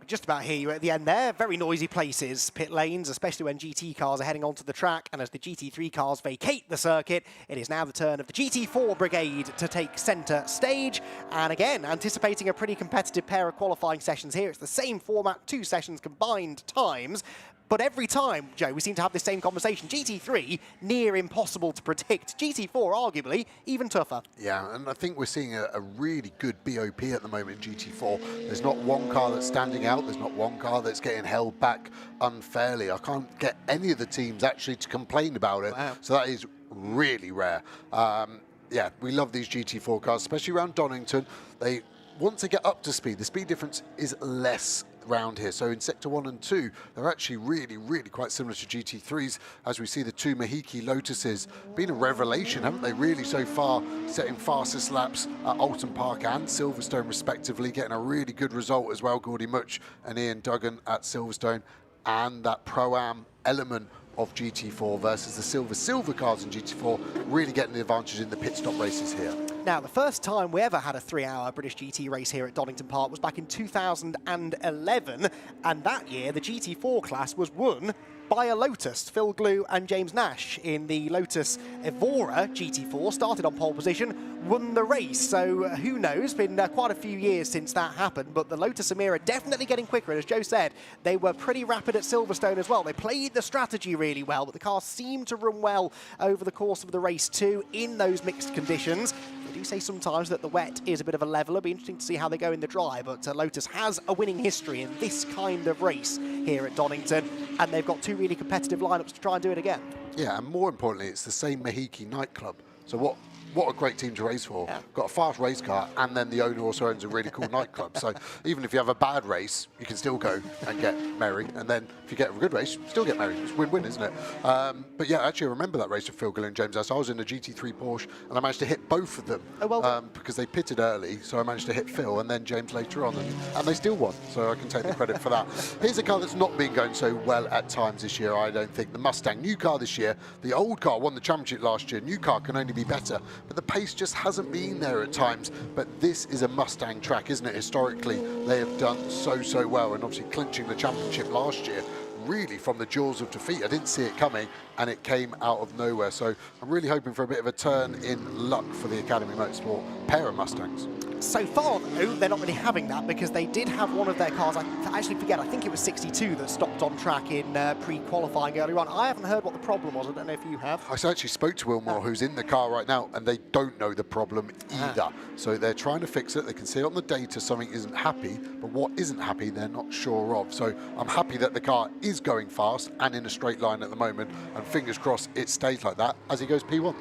Just about hear you at the end there. Very noisy places, pit lanes, especially when GT cars are heading onto the track. And as the GT3 cars vacate the circuit, it is now the turn of the GT4 brigade to take centre stage. And again, anticipating a pretty competitive pair of qualifying sessions here. It's the same format, 2 sessions combined times. But every time, Joe, we seem to have this same conversation. GT3, near impossible to predict. GT4, arguably, even tougher. Yeah, and I think we're seeing a really good BOP at the moment in GT4. There's not one car that's standing out. There's not one car that's getting held back unfairly. I can't get any of the teams actually to complain about it. Wow. So that is really rare. Yeah, we love these GT4 cars, especially around Donington. They want to get up to speed. The speed difference is less round here. So in Sector 1 and 2, they're actually really quite similar to GT3s, as we see the 2 Mahiki Lotuses. Been a revelation, haven't they, really, so far, setting fastest laps at Alton Park and Silverstone, respectively, getting a really good result as well, Gordy Much and Ian Duggan at Silverstone, and that Pro-Am element of GT4 versus the silver cars in GT4, really getting the advantage in the pit stop races here. Now, the first time we ever had a 3-hour British GT race here at Donington Park was back in 2011, and that year the GT4 class was won by a Lotus, Phil Glue and James Nash in the Lotus Evora GT4, started on pole position, won the race. So who knows, been quite a few years since that happened, but the Lotus Emira definitely getting quicker. And as Joe said, they were pretty rapid at Silverstone as well. They played the strategy really well, but the car seemed to run well over the course of the race too in those mixed conditions. They do say sometimes that the wet is a bit of a leveler. Be interesting to see how they go in the dry, but Lotus has a winning history in this kind of race here at Donington, and they've got 2 really competitive lineups to try and do it again. Yeah, and more importantly, it's the same Mahiki nightclub. So what what a great team to race for. Yeah. Got a fast race car, and then the owner also owns a really cool nightclub. So even if you have a bad race, you can still go and get merry. And then if you get a good race, you still get merry. It's win-win, isn't it? But yeah, actually, I remember that race with Phil Gill and James Ass. I was in a GT3 Porsche, and I managed to hit both of them. Oh, well because they pitted early, so I managed to hit Phil and then James later on, and they still won. So I can take the credit for that. Here's a car that's not been going so well at times this year, I don't think. The Mustang, new car this year. The old car won the championship last year. New car can only be better, but the pace just hasn't been there at times. But this is a Mustang track, isn't it? Historically, they have done so well, and obviously clinching the championship last year, really from the jaws of defeat. I didn't see it coming, and it came out of nowhere. So I'm really hoping for a bit of a turn in luck for the Academy Motorsport pair of Mustangs. So far, though, they're not really having that, because they did have one of their cars, I actually forget, I think it was 62 that stopped on track in pre-qualifying earlier on. I haven't heard what the problem was. I don't know if you have. I actually spoke to Wilmore, who's in the car right now, and they don't know the problem either. So they're trying to fix it. They can see on the data something isn't happy, but what isn't happy, they're not sure of. So I'm happy that the car is going fast and in a straight line at the moment, and fingers crossed it stays like that as he goes P1.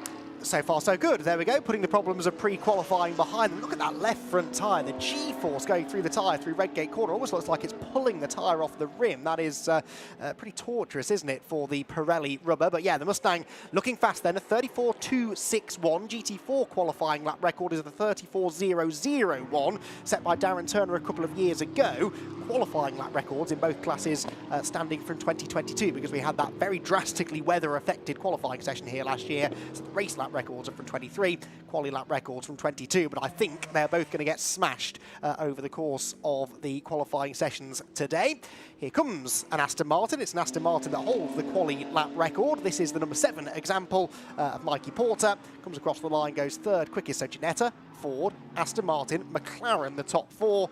So far, so good. There we go, putting the problems of pre-qualifying behind them. Look at that left front tyre, the G-force going through the tyre through Redgate Corner. Almost looks like it's pulling the tyre off the rim. That is pretty torturous, isn't it, for the Pirelli rubber? But yeah, the Mustang looking fast then, a 34.261. GT4 qualifying lap record is a 34.001, set by Darren Turner a couple of years ago. Qualifying lap records in both classes standing from 2022, because we had that very drastically weather-affected qualifying session here last year. So the race lap records are from 23, quali lap records from 22, but I think they're both going to get smashed over the course of the qualifying sessions today. Here comes an Aston Martin. It's an Aston Martin that holds the quali lap record. This is the number 7 example of Mikey Porter. Comes across the line, goes third quickest, so Ginetta, Ford, Aston Martin, McLaren, the top 4.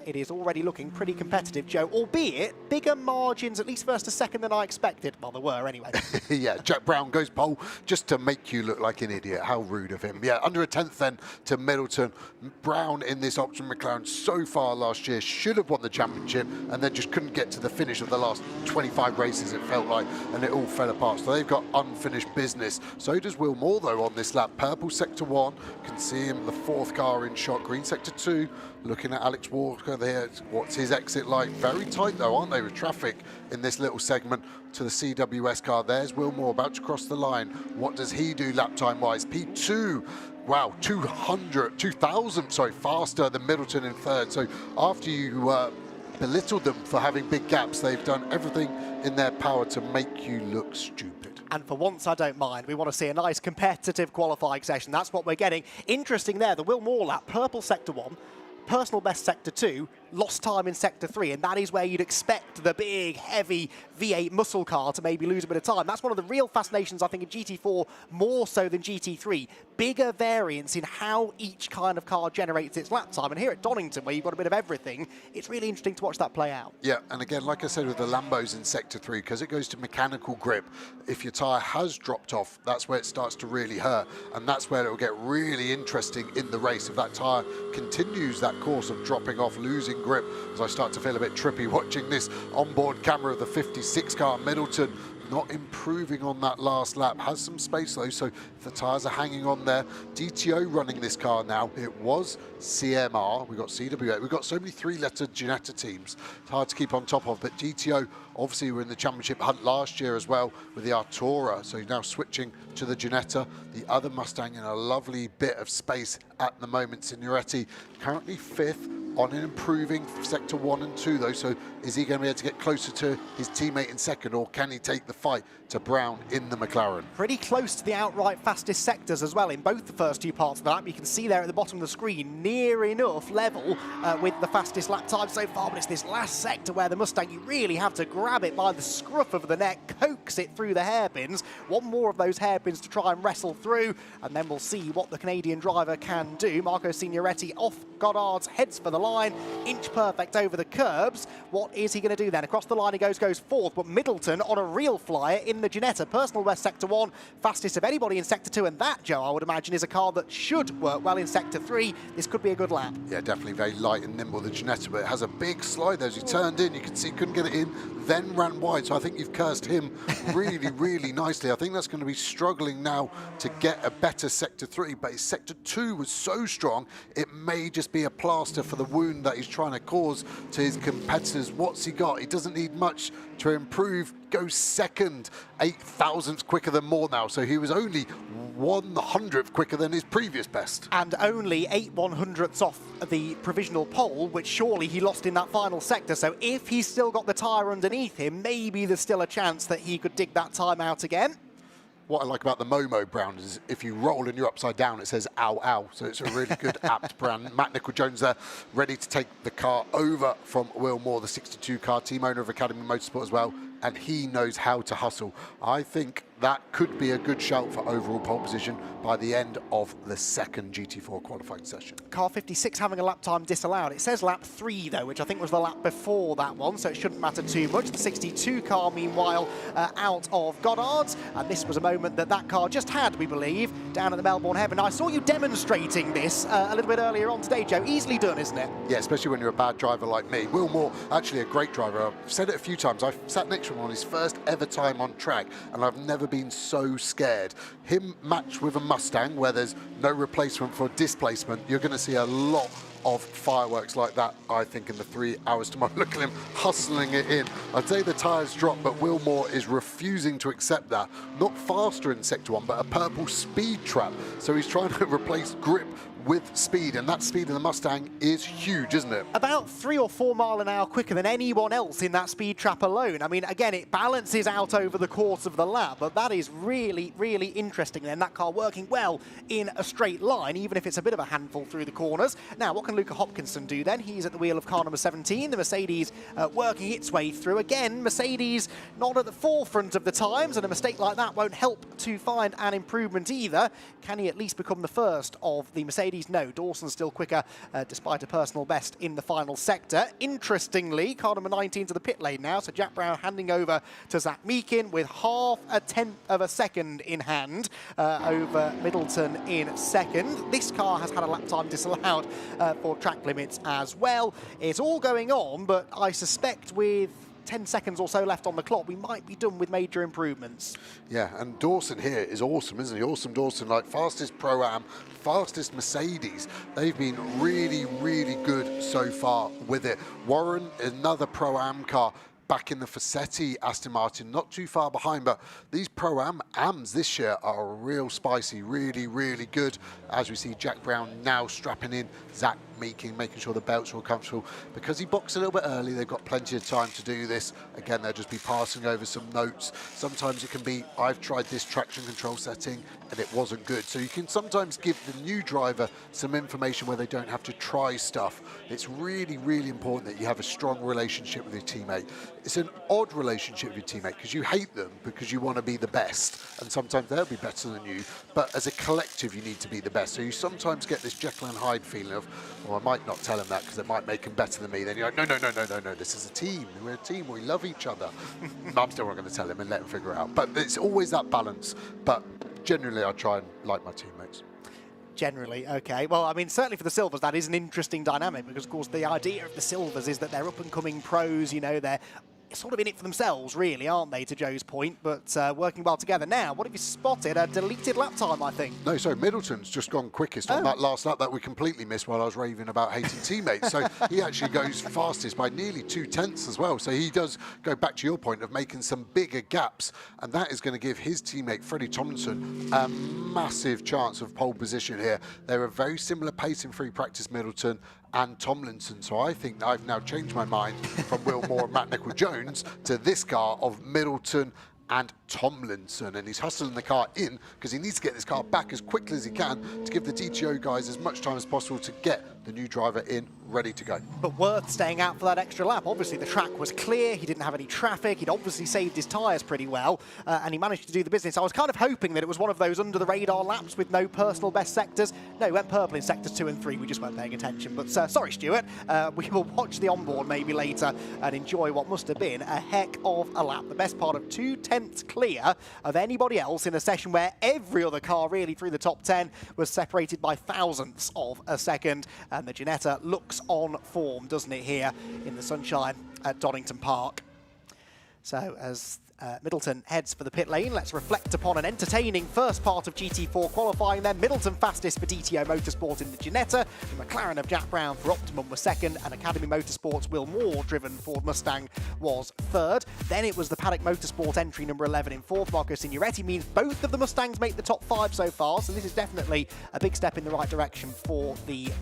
It is already looking pretty competitive, Joe, albeit bigger margins, at least first to second, than I expected. Well, there were anyway. Yeah, Jack Brown goes pole just to make you look like an idiot. How rude of him. Yeah, under a 10th then to Middleton. Brown in this option McLaren so far last year should have won the championship, and then just couldn't get to the finish of the last 25 races, it felt like, and it all fell apart. So they've got unfinished business. So does Will Moore, though, on this lap. Purple sector 1, can see him, the 4th car in shot. Green sector 2, looking at Alex Walker there. What's his exit like? Very tight, though, aren't they, with traffic in this little segment to the CWS car. There's Will Moore about to cross the line. What does he do lap time-wise? P2. Wow, 2,000, sorry, faster than Middleton in 3rd. So after you belittled them for having big gaps, they've done everything in their power to make you look stupid. And for once, I don't mind. We want to see a nice competitive qualifying session. That's what we're getting. Interesting there, the Will Moore lap, purple sector 1, personal best sector 2, lost time in sector 3, and that is where you'd expect the big, heavy V8 muscle car to maybe lose a bit of time. That's one of the real fascinations, I think, in GT4, more so than GT3. Bigger variance in how each kind of car generates its lap time. And here at Donington, where you've got a bit of everything, it's really interesting to watch that play out. Yeah, and again, like I said with the Lambos in sector 3, because it goes to mechanical grip, if your tyre has dropped off, that's where it starts to really hurt, and that's where it will get really interesting in the race. If that tyre continues that course of dropping off, losing grip, as I start to feel a bit trippy watching this onboard camera of the 56 car. Middleton not improving on that last lap. Has some space though, so if the tyres are hanging on there. DTO running this car now. It was CMR, we got CWA, we've got so many 3-letter Ginetta teams. It's hard to keep on top of, but DTO obviously were in the championship hunt last year as well with the Artura, so he's now switching to the Ginetta. The other Mustang in a lovely bit of space at the moment. Signoretti currently 5th on an improving sector 1 and 2 though, so is he going to be able to get closer to his teammate in 2nd, or can he take the fight to Brown in the McLaren? Pretty close to the outright fastest sectors as well in both the first 2 parts of the lap. You can see there at the bottom of the screen, near enough level with the fastest lap time so far, but it's this last sector where the Mustang, you really have to grab it by the scruff of the neck, coax it through the hairpins. One more of those hairpins to try and wrestle through, and then we'll see what the Canadian driver can do. Marco Signoretti off Goddard's, heads for the line. line, inch perfect over the curbs. What is he going to do then? Across the line he goes fourth, but Middleton on a real flyer in the Ginetta. Personal best Sector 1, fastest of anybody in Sector 2, and that, Joe, I would imagine is a car that should work well in Sector 3. This could be a good lap. Yeah, definitely very light and nimble, the Ginetta, but it has a big slide there. As he turned in, you can see he couldn't get it in, then ran wide. So I think you've cursed him really, really nicely. I think that's going to be struggling now to get a better Sector 3, but his Sector 2 was so strong, it may just be a plaster for the wound that he's trying to cause to his competitors. What's he got? He doesn't need much to improve. Goes second, 8 thousandths quicker than Moore now, so he was only 1/100th quicker than his previous best. And only 8/100ths off the provisional pole, which surely he lost in that final sector. So if he's still got the tyre underneath him, maybe there's still a chance that he could dig that time out again. What I like about the Momo brand is if you roll and you're upside down, it says ow, ow. So it's a really good apt brand. Matt Nicol-Jones there, ready to take the car over from Will Moore, the 62 car, team owner of Academy Motorsport as well. And he knows how to hustle. I think that could be a good shout for overall pole position by the end of the second GT4 qualifying session. Car 56 having a lap time disallowed. It says lap 3 though, which I think was the lap before that one, so it shouldn't matter too much. The 62 car, meanwhile, out of Goddard's, and this was a moment that car just had, we believe, down at the Melbourne Heaven. I saw you demonstrating this a little bit earlier on today, Joe. Easily done, isn't it? Yeah, especially when you're a bad driver like me. Will Moore, actually a great driver. I've said it a few times. I've sat next to him on his first ever time on track, and I've never been so scared. Him matched with a Mustang where there's no replacement for displacement, you're going to see a lot of fireworks like that, I think, in the 3 hours tomorrow. Look at him hustling it in. I'd say the tyres dropped, but Will Moore is refusing to accept that. Not faster in Sector 1, but a purple speed trap. So he's trying to replace grip with speed, and that speed in the Mustang is huge, isn't it? About 3 or 4 miles an hour quicker than anyone else in that speed trap alone. I mean, again, it balances out over the course of the lap, but that is really, really interesting then, that car working well in a straight line, even if it's a bit of a handful through the corners. Now, what can Luca Hopkinson do then? He's at the wheel of car number 17, the Mercedes working its way through. Again, Mercedes not at the forefront of the times, and a mistake like that won't help to find an improvement either. Can he at least become the first of the Mercedes? No, Dawson's still quicker despite a personal best in the final sector. Interestingly, car number 19 to the pit lane now, so Jack Brown handing over to Zach Meakin with 0.5 of a second in hand over Middleton in second. This car has had a lap time disallowed for track limits as well. It's all going on, but I suspect with 10 seconds or so left on the clock, we might be done with major improvements. Yeah, and Dawson here is awesome, isn't he? Awesome Dawson, like fastest Pro-Am, fastest Mercedes. They've been really, really good so far with it. Warren, another Pro-Am car, back in the Fassetti Aston Martin, not too far behind, but these Pro-Ams this year are real spicy, really, really good. As we see Jack Brown now strapping in, Zach Meakin making sure the belts are all comfortable. Because he boxed a little bit early, they've got plenty of time to do this. Again, they'll just be passing over some notes. Sometimes it can be, I've tried this traction control setting and it wasn't good. So you can sometimes give the new driver some information where they don't have to try stuff. It's really, really important that you have a strong relationship with your teammate. It's an odd relationship with your teammate because you hate them because you want to be the best, and sometimes they'll be better than you, but as a collective you need to be the best. So you sometimes get this Jekyll and Hyde feeling of, well, I might not tell him that because it might make him better than me. Then you're like, no, this is a team. We're a team, we love each other. I'm still not going to tell him and let him figure it out. But it's always that balance. But generally I try and like my teammates. Generally, okay. Well, I mean, certainly for the Silvers, that is an interesting dynamic because, of course, the idea of the Silvers is that they're up-and-coming pros, you know, they're sort of in it for themselves, really, aren't they, to Joe's point, but working well together. Now, what have you spotted? A deleted lap time, I think. No, sorry, Middleton's just gone quickest on that last lap that we completely missed while I was raving about hating teammates. So he actually goes fastest by nearly 2/10 as well. So he does go back to your point of making some bigger gaps, and that is going to give his teammate, Freddie Tomlinson, a massive chance of pole position here. They're a very similar pace in free practice, Middleton and Tomlinson. So I think I've now changed my mind from Will Moore and Matt Nicol-Jones to this car of Middleton and Tomlinson, and he's hustling the car in because he needs to get this car back as quickly as he can to give the DTO guys as much time as possible to get the new driver in, ready to go. But worth staying out for that extra lap. Obviously, the track was clear. He didn't have any traffic. He'd obviously saved his tyres pretty well, and he managed to do the business. I was kind of hoping that it was one of those under-the-radar laps with no personal best sectors. No, he went purple in sectors 2 and 3. We just weren't paying attention. But sorry, Stuart. We will watch the onboard maybe later and enjoy what must have been a heck of a lap. The best part of 2/10 clear of anybody else in a session where every other car really through the top 10 was separated by thousandths of a second. And the Ginetta looks on form, doesn't it, here in the sunshine at Donington Park. So as Middleton heads for the pit lane, let's reflect upon an entertaining first part of GT4 qualifying then. Middleton fastest for DTO Motorsport in the Ginetta. The McLaren of Jack Brown for Optimum was second, and Academy Motorsports' Will Moore driven Ford Mustang was third. Then it was the Paddock Motorsport entry number 11 in fourth. Marco Signoretti means both of the Mustangs make the top 5 so far, so this is definitely a big step in the right direction for the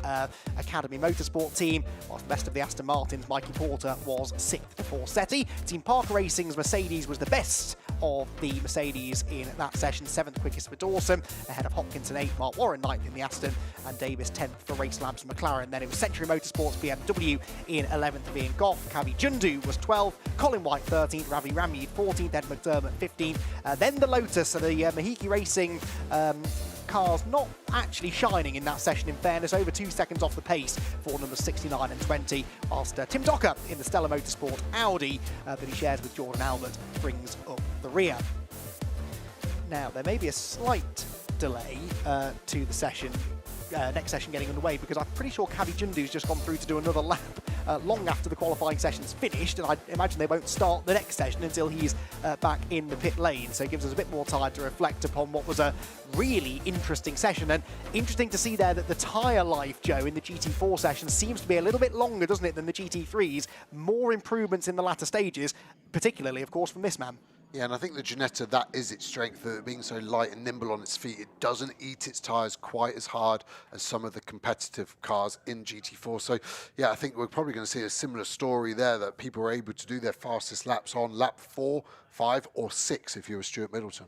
Academy Motorsport team. Whilst the best of the Aston Martins, Mikey Porter was 6th for Forsetti. Team Parker Racing's Mercedes was the best of the Mercedes in that session, 7th quickest for Dawson, ahead of Hopkinson 8th, Mark Warren 9th in the Aston, and Davis 10th for Race Labs McLaren. Then it was Century Motorsports BMW in 11th of Ian Goff, Kavi Jundu was 12th, Colin White 13th, Ravi Ramid 14th, Ed McDermott 15th. Then the Lotus, and the Mahiki Racing cars not actually shining in that session, in fairness, over 2 seconds off the pace for numbers 69 and 20, whilst Tim Docker in the Stella Motorsport Audi that he shares with Jordan Albert brings up the rear. Now, there may be a slight delay to the session, next session getting underway, because I'm pretty sure Kavi Jundu's just gone through to do another lap long after the qualifying session's finished, and I imagine they won't start the next session until he's back in the pit lane, so it gives us a bit more time to reflect upon what was a really interesting session. And interesting to see there that the tyre life, Joe, in the GT4 session seems to be a little bit longer, doesn't it, than the GT3s. More improvements in the latter stages, particularly, of course, from this man. Yeah, and I think the Ginetta, that is its strength, being so light and nimble on its feet. It doesn't eat its tyres quite as hard as some of the competitive cars in GT4. So, yeah, I think we're probably going to see a similar story there, that people are able to do their fastest laps on lap 4, 5 or 6 if you're Stuart Middleton.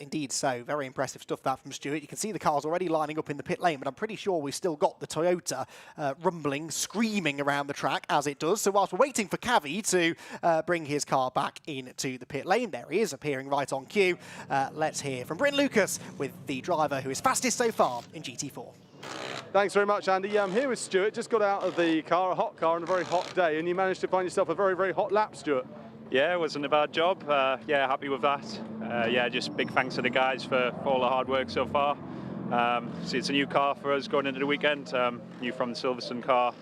Indeed, so very impressive stuff that from Stuart. You can see the cars already lining up in the pit lane, but I'm pretty sure we've still got the Toyota rumbling, screaming around the track as it does. So whilst we're waiting for Kavi to bring his car back into the pit lane, there he is, appearing right on cue. Let's hear from Bryn Lucas with the driver who is fastest so far in GT4. Thanks very much, Andy. Yeah, I'm here with Stuart. Just got out of the car, a hot car on a very hot day, and you managed to find yourself a very, very hot lap, Stuart. Yeah, it wasn't a bad job. Yeah, happy with that. Yeah, just big thanks to the guys for all the hard work so far. See, it's a new car for us going into the weekend, new from the Silverstone car,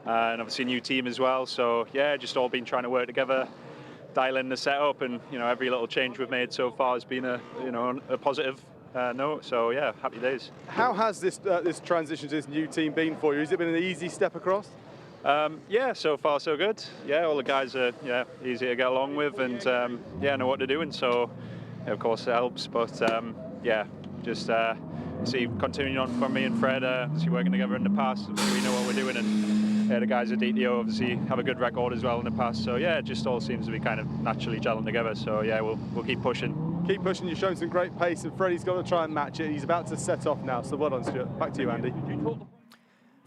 and obviously a new team as well. So yeah, just all been trying to work together, dial in the setup, and every little change we've made so far has been a positive note. So yeah, happy days. How has this transition to this new team been for you? Has it been an easy step across? Yeah, so far so good. Yeah, all the guys are easy to get along with, and yeah, know what they're doing. So yeah, of course it helps. But yeah, just see continuing on from me and Fred, obviously working together in the past. We know what we're doing, and yeah, the guys at DTO obviously have a good record as well in the past. So yeah, it just all seems to be kind of naturally gelling together. So yeah, we'll keep pushing. Keep pushing. You've shown some great pace, and Freddie's got to try and match it. He's about to set off now. So well done, Stuart. Back to you, Andy.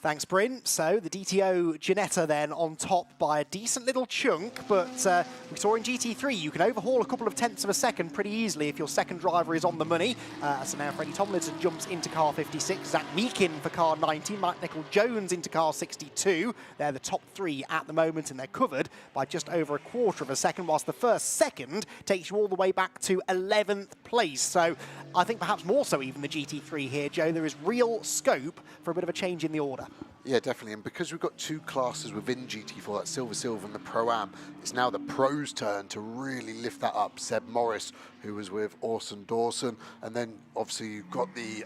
Thanks, Bryn. So the DTO Ginetta then on top by a decent little chunk, but we saw in GT3 you can overhaul a couple of tenths of a second pretty easily if your second driver is on the money. So now Freddie Tomlinson jumps into car 56, Zach Meakin for car 19, Mike Nicholl-Jones into car 62. They're the top 3 at the moment, and they're covered by just over a quarter of a second, whilst the first second takes you all the way back to 11th place. So I think perhaps more so even the GT3 here, Joe, there is real scope for a bit of a change in the order. Yeah, definitely. And because we've got 2 classes within GT4, that's Silver and the Pro-Am, it's now the pros' turn to really lift that up. Seb Morris, who was with Orson Dawson, and then obviously you've got the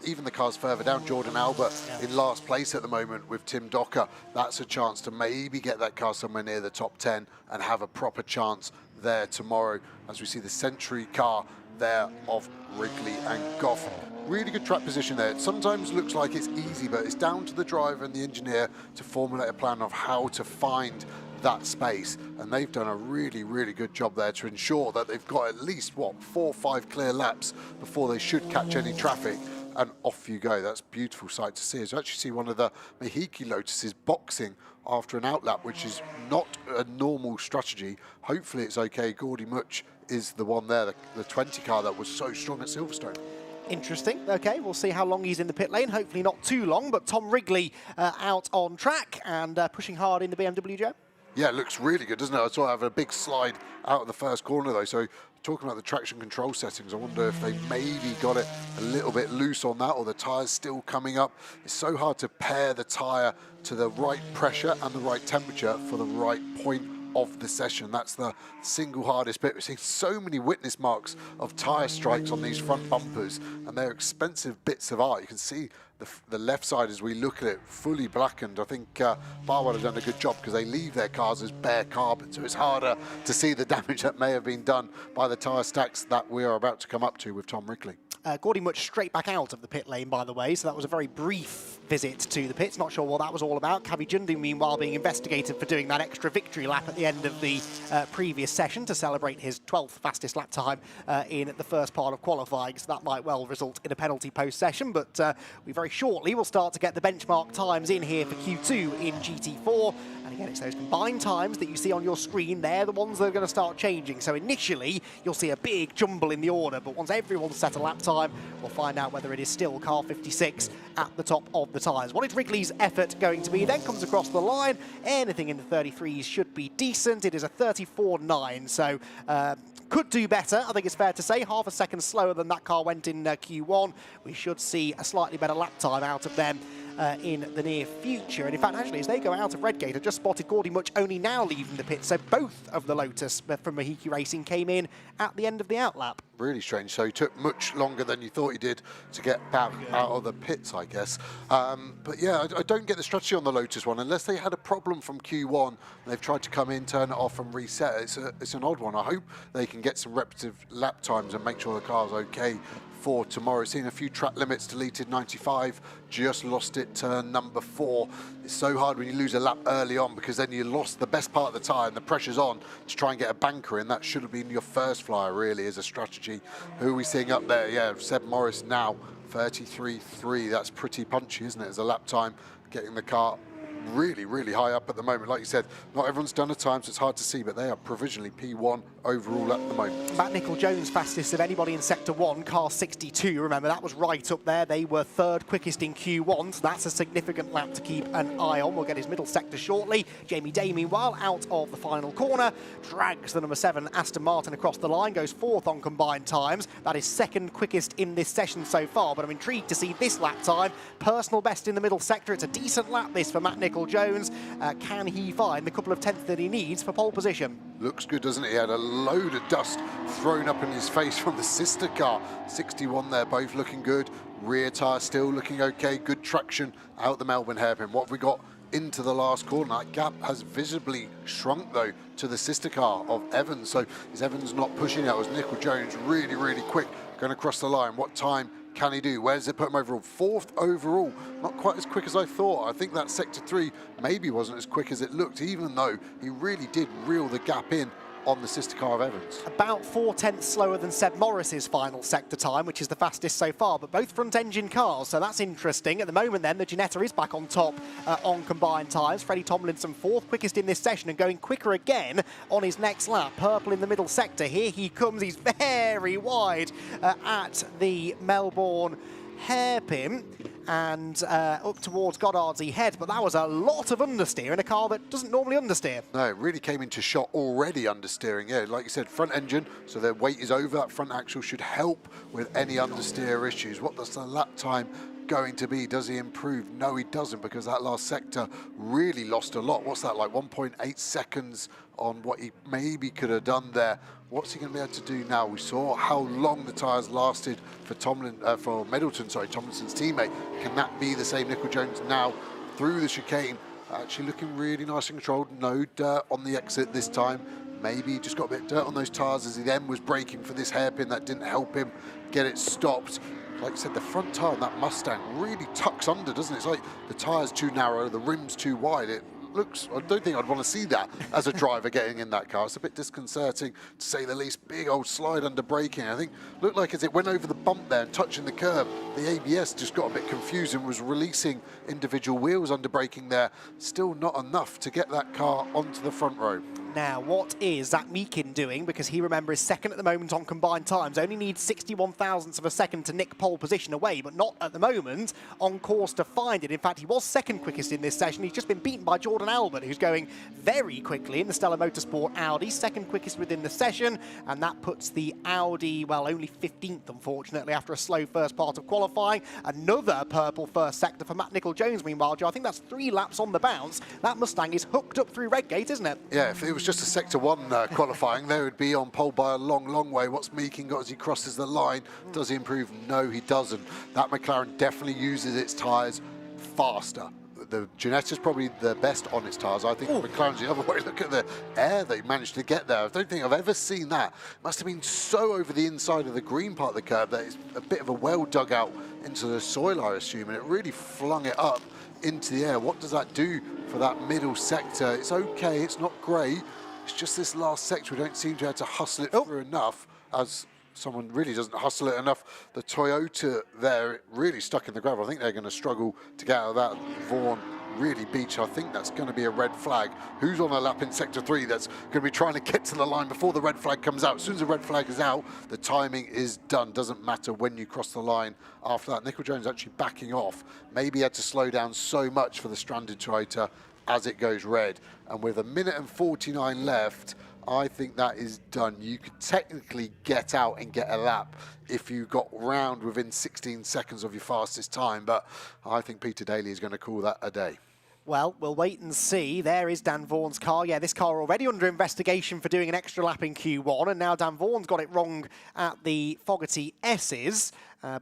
even the cars further down, Jordan Albert in last place at the moment with Tim Docker. That's a chance to maybe get that car somewhere near the top 10 and have a proper chance there tomorrow, as we see the Century car there of Wrigley and Goff. Really good track position there. It sometimes looks like it's easy, but it's down to the driver and the engineer to formulate a plan of how to find that space. And they've done a really, really good job there to ensure that they've got at least, 4 or 5 clear laps before they should catch any traffic and off you go. That's a beautiful sight to see. As you actually see one of the Mahiki Lotuses boxing after an outlap, which is not a normal strategy. Hopefully it's okay. Gordy Much is the one there, the 20 car that was so strong at Silverstone. Interesting. Okay, we'll see how long he's in the pit lane. Hopefully not too long, but Tom Wrigley out on track and pushing hard in the BMW, Joe. Yeah, it looks really good, doesn't it? I saw it have a big slide out of the first corner, though. So talking about the traction control settings, I wonder if they maybe got it a little bit loose on that, or the tyre's still coming up. It's so hard to pair the tyre to the right pressure and the right temperature for the right point of the session. That's the single hardest bit. We're seeing so many witness marks of tyre strikes on these front bumpers, and they're expensive bits of art. You can see the left side as we look at it fully blackened. I think Barwell have done a good job because they leave their cars as bare carbon, so it's harder to see the damage that may have been done by the tyre stacks that we are about to come up to with Tom Wrigley. Gordy Much straight back out of the pit lane, by the way, so that was a very brief visit to the pits. Not sure what that was all about. Kavi Jundu, meanwhile, being investigated for doing that extra victory lap at the end of the previous session to celebrate his 12th fastest lap time in the first part of qualifying, so that might well result in a penalty post-session, but we very shortly will start to get the benchmark times in here for Q2 in GT4, and again, it's those combined times that you see on your screen. They're the ones that are going to start changing, so initially you'll see a big jumble in the order, but once everyone's set a lap time, we'll find out whether it is still car 56 at the top of the tyres. What is Wrigley's effort going to be? Then comes across the line. Anything in the 33s should be decent. It is a 34.9, so could do better, I think it's fair to say. Half a second slower than that car went in Q1. We should see a slightly better lap time out of them in the near future. And in fact, actually, as they go out of Redgate, I just spotted Gordy Much only now leaving the pit. So both of the Lotus from Mahiki Racing came in at the end of the outlap. Really strange. So he took much longer than you thought he did to get back out of the pits, I guess. But yeah, I don't get the strategy on the Lotus one. Unless they had a problem from Q1 and they've tried to come in, turn it off and reset. It's an odd one. I hope they can get some repetitive lap times and make sure the car's okay for tomorrow. Seeing a few track limits deleted. 95 just lost it, turn number 4. It's so hard when you lose a lap early on, because then you lost the best part of the tyre and the pressure's on to try and get a banker in. That should have been your first flyer, really, as a strategy. Who are we seeing up there? Yeah, Seb Morris now 33.3. That's pretty punchy, isn't it, as a lap time, getting the car really, really high up at the moment. Like you said, not everyone's done a time, so it's hard to see, but they are provisionally P1 overall at the moment. Matt Nicol-Jones fastest of anybody in Sector 1, car 62. Remember, that was right up there. They were third quickest in Q1, so that's a significant lap to keep an eye on. We'll get his middle sector shortly. Jamie Day, meanwhile, out of the final corner, drags the number 7 Aston Martin across the line, goes 4th on combined times. That is second quickest in this session so far, but I'm intrigued to see this lap time. Personal best in the middle sector. It's a decent lap, this, for Matt Nicol-Jones. Can he find the couple of tenths that he needs for pole position? Looks good, doesn't it? He had a load of dust thrown up in his face from the sister car. 61 there, both looking good. Rear tyre still looking okay. Good traction out the Melbourne hairpin. What have we got into the last corner? That gap has visibly shrunk, though, to the sister car of Evans. So is Evans not pushing out? Was Nicol-Jones really, really quick going across the line? What time can he do? Where does it put him overall? 4th overall. Not quite as quick as I thought. I think that Sector 3 maybe wasn't as quick as it looked, even though he really did reel the gap in on the sister car of Evans. About 4 tenths slower than Seb Morris's final sector time, which is the fastest so far, but both front-engine cars, so that's interesting. At the moment then, the Ginetta is back on top on combined times. Freddie Tomlinson 4th quickest in this session and going quicker again on his next lap. Purple in the middle sector. Here he comes. He's very wide at the Melbourne hairpin and up towards Goddard's head, but that was a lot of understeer in a car that doesn't normally understeer. No, it really came into shot already understeering. Yeah, like you said, front engine, so their weight is over. That front axle should help with any understeer issues. What does the lap time going to be? Does he improve? No, he doesn't, because that last sector really lost a lot. What's that, like 1.8 seconds on what he maybe could have done there? What's he going to be able to do now? We saw how long the tyres lasted for Middleton, Tomlinson's teammate. Can that be the same Nicol-Jones now through the chicane? Actually looking really nice and controlled. No dirt on the exit this time. Maybe he just got a bit of dirt on those tyres as he then was braking for this hairpin. That didn't help him get it stopped. Like I said, the front tyre on that Mustang really tucks under, doesn't it? It's like the tyre's too narrow, the rim's too wide. looks, I don't think I'd want to see that as a driver getting in that car. It's a bit disconcerting, to say the least. Big old slide under braking. I think looked like as it went over the bump there and touching the curb, the ABS just got a bit confused and was releasing individual wheels under braking there. Still not enough to get that car onto the front row. Now, what is Zach Meakin doing? Because he, remember, is second at the moment on combined times. Only needs 61 thousandths of a second to nick pole position away, but not at the moment on course to find it. In fact, he was second quickest in this session. He's just been beaten by Jordan Albert, who's going very quickly in the Stella Motorsport Audi. Second quickest within the session, and that puts the Audi, well, only 15th, unfortunately, after a slow first part of qualifying. Another purple first sector for Matt Nicol-Jones, meanwhile, Joe. I think that's 3 laps on the bounce. That Mustang is hooked up through Redgate, isn't it? Yeah, if it was just a Sector 1 qualifying, they would be on pole by a long, long way. What's Meakin got as he crosses the line? Does he improve? No, he doesn't. That McLaren definitely uses its tyres faster. The Ginetta's probably the best on its tyres. I think McLaren's the other way. Look at the air they managed to get there. I don't think I've ever seen that. It must have been so over the inside of the green part of the curb that it's a bit of a well dug out into the soil, I assume, and it really flung it up into the air. What does that do for that middle sector? It's okay, it's not great. It's just this last sector we don't seem to have to hustle it through enough, as someone really doesn't hustle it enough. The Toyota there really stuck in the gravel. I think they're going to struggle to get out of that. Vaughan really beach. I think that's going to be a red flag. Who's on a lap in Sector 3 that's going to be trying to get to the line before the red flag comes out? As soon as the red flag is out, the timing is done. Doesn't matter when you cross the line after that. Nicol-Jones actually backing off. Maybe he had to slow down so much for the stranded Toyota as it goes red. And with 1:49 left, I think that is done. You could technically get out and get a lap if you got round within 16 seconds of your fastest time, but I think Peter Daly is going to call that a day. Well, we'll wait and see. There is Dan Vaughan's car. Yeah, this car already under investigation for doing an extra lap in Q1, and now Dan Vaughan's got it wrong at the Fogarty S's.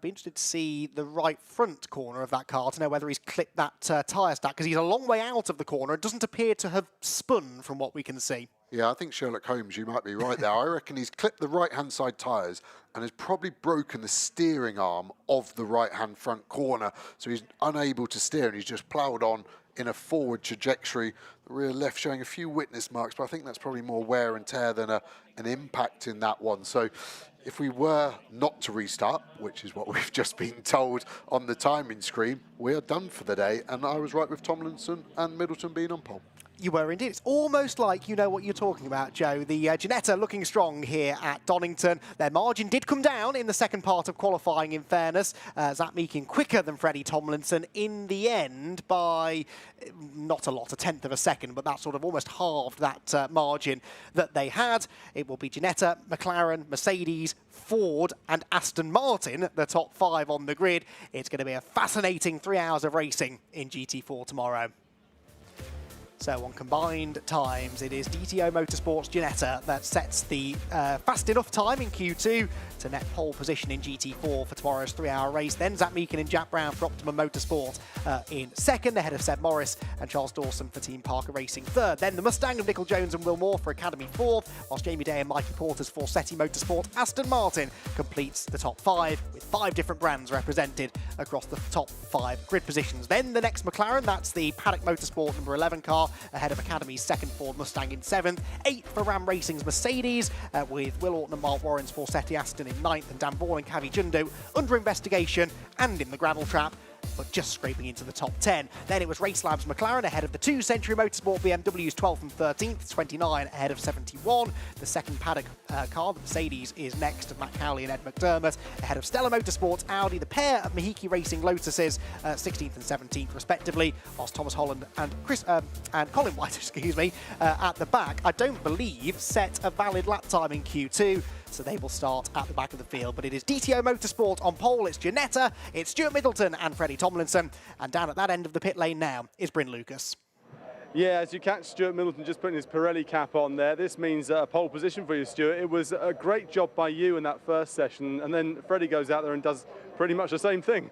Be interested to see the right front corner of that car to know whether he's clipped that tyre stack, because he's a long way out of the corner. It doesn't appear to have spun from what we can see. Yeah, I think Sherlock Holmes, you might be right there. I reckon he's clipped the right-hand side tyres and has probably broken the steering arm of the right-hand front corner. So he's unable to steer and he's just ploughed on in a forward trajectory. The rear left showing a few witness marks, but I think that's probably more wear and tear than an impact in that one. So if we were not to restart, which is what we've just been told on the timing screen, we are done for the day. And I was right with Tomlinson and Middleton being on pole. You were indeed. It's almost like you know what you're talking about, Joe. The Ginetta looking strong here at Donington. Their margin did come down in the second part of qualifying, in fairness. Zach Meakin quicker than Freddie Tomlinson in the end by not a lot, a tenth of a second, but that sort of almost halved that margin that they had. It will be Ginetta, McLaren, Mercedes, Ford and Aston Martin, the top 5 on the grid. It's going to be a fascinating 3 hours of racing in GT4 tomorrow. So on combined times, it is DTO Motorsports Ginetta that sets the fast enough time in Q2 to net pole position in GT4 for tomorrow's 3-hour race. Then Zach Meakin and Jack Brown for Optimum Motorsport in second, ahead of Seb Morris and Charles Dawson for Team Parker Racing third. Then the Mustang of Nicol-Jones and Will Moore for Academy fourth, whilst Jamie Day and Mikey Porter's Forsetti Motorsport Aston Martin completes the top 5, with 5 different brands represented across the top 5 grid positions. Then the next McLaren, that's the Paddock Motorsport number 11 car, ahead of Academy's second Ford Mustang in 7th. 8th for Ram Racing's Mercedes, with Will Orton and Mark Warren's Forsetti Aston in 9th, and Dan Vaughan and Cavi Jundo under investigation and in the gravel trap, but just scraping into the top 10. Then it was Racelab's McLaren ahead of the 2 Century Motorsport BMW's 12th and 13th, 29 ahead of 71. The second Paddock car, the Mercedes, is next of Matt Cowley and Ed McDermott ahead of Stella Motorsports Audi. The pair of Mahiki Racing Lotuses, 16th and 17th respectively, whilst Thomas Holland and Colin White, excuse me, at the back, I don't believe set a valid lap time in Q2. So they will start at the back of the field. But it is DTO Motorsport on pole. It's Ginetta, it's Stuart Middleton and Freddie Tomlinson. And down at that end of the pit lane now is Bryn Lucas. Yeah, as you catch Stuart Middleton just putting his Pirelli cap on there, this means a pole position for you, Stuart. It was a great job by you in that first session. And then Freddie goes out there and does pretty much the same thing.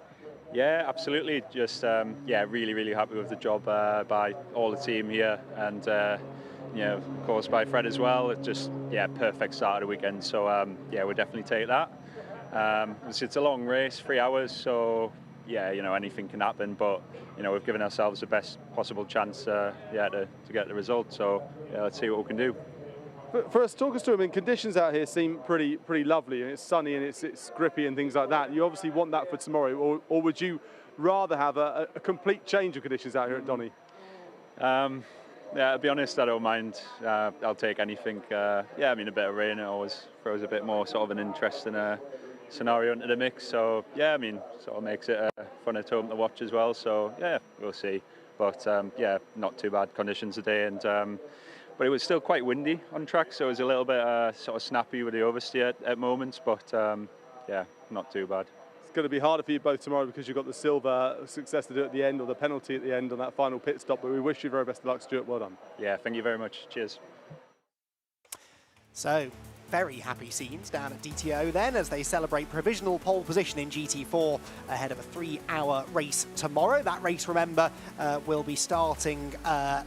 Yeah, absolutely. Just, yeah, really, really happy with the job by all the team here. And, you know, of course, by Fred as well. It's just, yeah, perfect start of the weekend. So, yeah, we'll definitely take that. It's a long race, 3 hours. So, yeah, you know, anything can happen, but you know, we've given ourselves the best possible chance, yeah, to get the result. So yeah, let's see what we can do. For us, talk us through. I mean, conditions out here seem pretty lovely, and it's sunny and it's grippy and things like that. You obviously want that for tomorrow, or would you rather have a complete change of conditions out here at Donny? Yeah, to be honest, I don't mind. I'll take anything. Yeah, I mean, a bit of rain always throws a bit more sort of an interesting scenario into the mix. So yeah, I mean, sort of makes it fun at home to watch as well. So yeah, we'll see. But yeah, not too bad conditions today, and but it was still quite windy on track, so it was a little bit sort of snappy with the oversteer at moments. But yeah, not too bad. It's going to be harder for you both tomorrow because you've got the silver success to do at the end, or the penalty at the end on that final pit stop. But we wish you very best of luck, Stuart. Well done. Yeah, thank you very much. Cheers. So, very happy scenes down at DTO then as they celebrate provisional pole position in GT4 ahead of a 3-hour race tomorrow. That race, remember, will be starting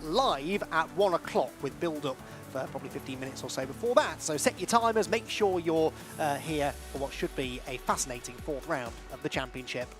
live at 1 o'clock with build-up for probably 15 minutes or so before that. So set your timers, make sure you're here for what should be a fascinating 4th round of the championship.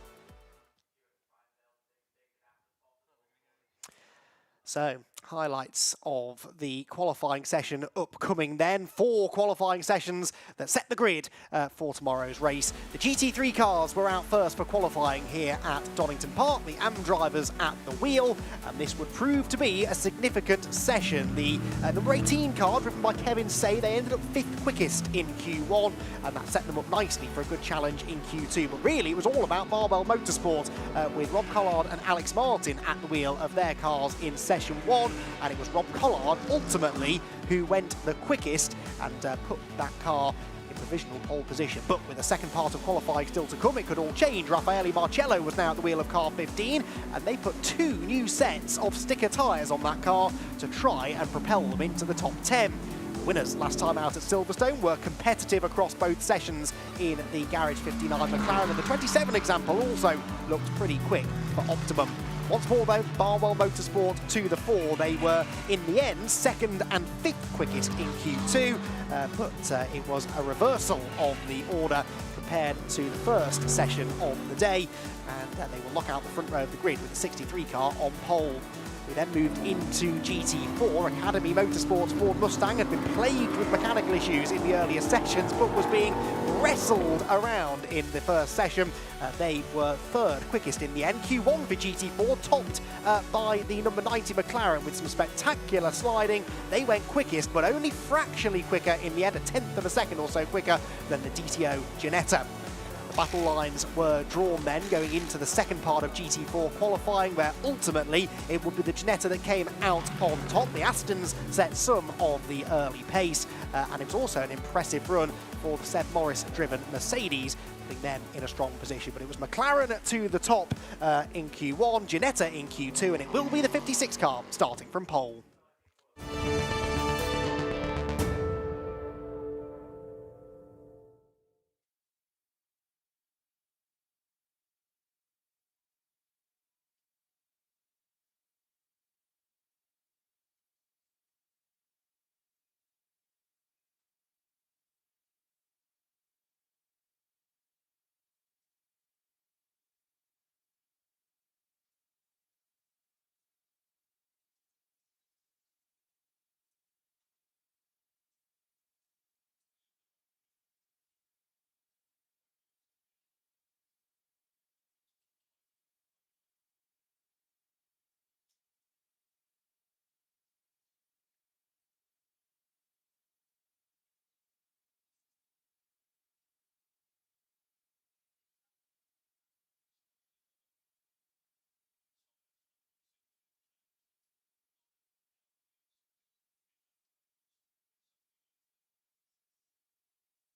So, highlights of the qualifying session upcoming then. 4 qualifying sessions that set the grid for tomorrow's race. The GT3 cars were out first for qualifying here at Donington Park, the AM drivers at the wheel, and this would prove to be a significant session. The number 18 car, driven by Kevin Say, they ended up 5th quickest in Q1, and that set them up nicely for a good challenge in Q2. But really, it was all about Barwell Motorsport with Rob Collard and Alex Martin at the wheel of their cars in Session 1, and it was Rob Collard ultimately who went the quickest and put that car in provisional pole position. But with the second part of qualifying still to come, it could all change. Raffaele Marcello was now at the wheel of car 15, and they put 2 new sets of sticker tyres on that car to try and propel them into the top 10. Winners last time out at Silverstone were competitive across both sessions in the Garage 59 McLaren, and the 27 example also looked pretty quick for Optimum. Once more though, Barwell Motorsport to the fore. They were, in the end, 2nd and 5th quickest in Q2, but it was a reversal of the order compared to the first session of the day, and they will lock out the front row of the grid with the 63 car on pole. We then moved into GT4. Academy Motorsports Ford Mustang had been plagued with mechanical issues in the earlier sessions, but was being wrestled around in the first session. They were 3rd quickest in the end. Q1 for GT4, topped by the number 90 McLaren with some spectacular sliding. They went quickest, but only fractionally quicker in the end, a 1/10 of a second or so quicker than the DTO Ginetta. Battle lines were drawn then going into the second part of GT4 qualifying, where ultimately it would be the Ginetta that came out on top. The Astons set some of the early pace, and it was also an impressive run for the Seb Morris-driven Mercedes, putting them in a strong position. But it was McLaren to the top in Q1, Ginetta in Q2, and it will be the 56 car starting from pole.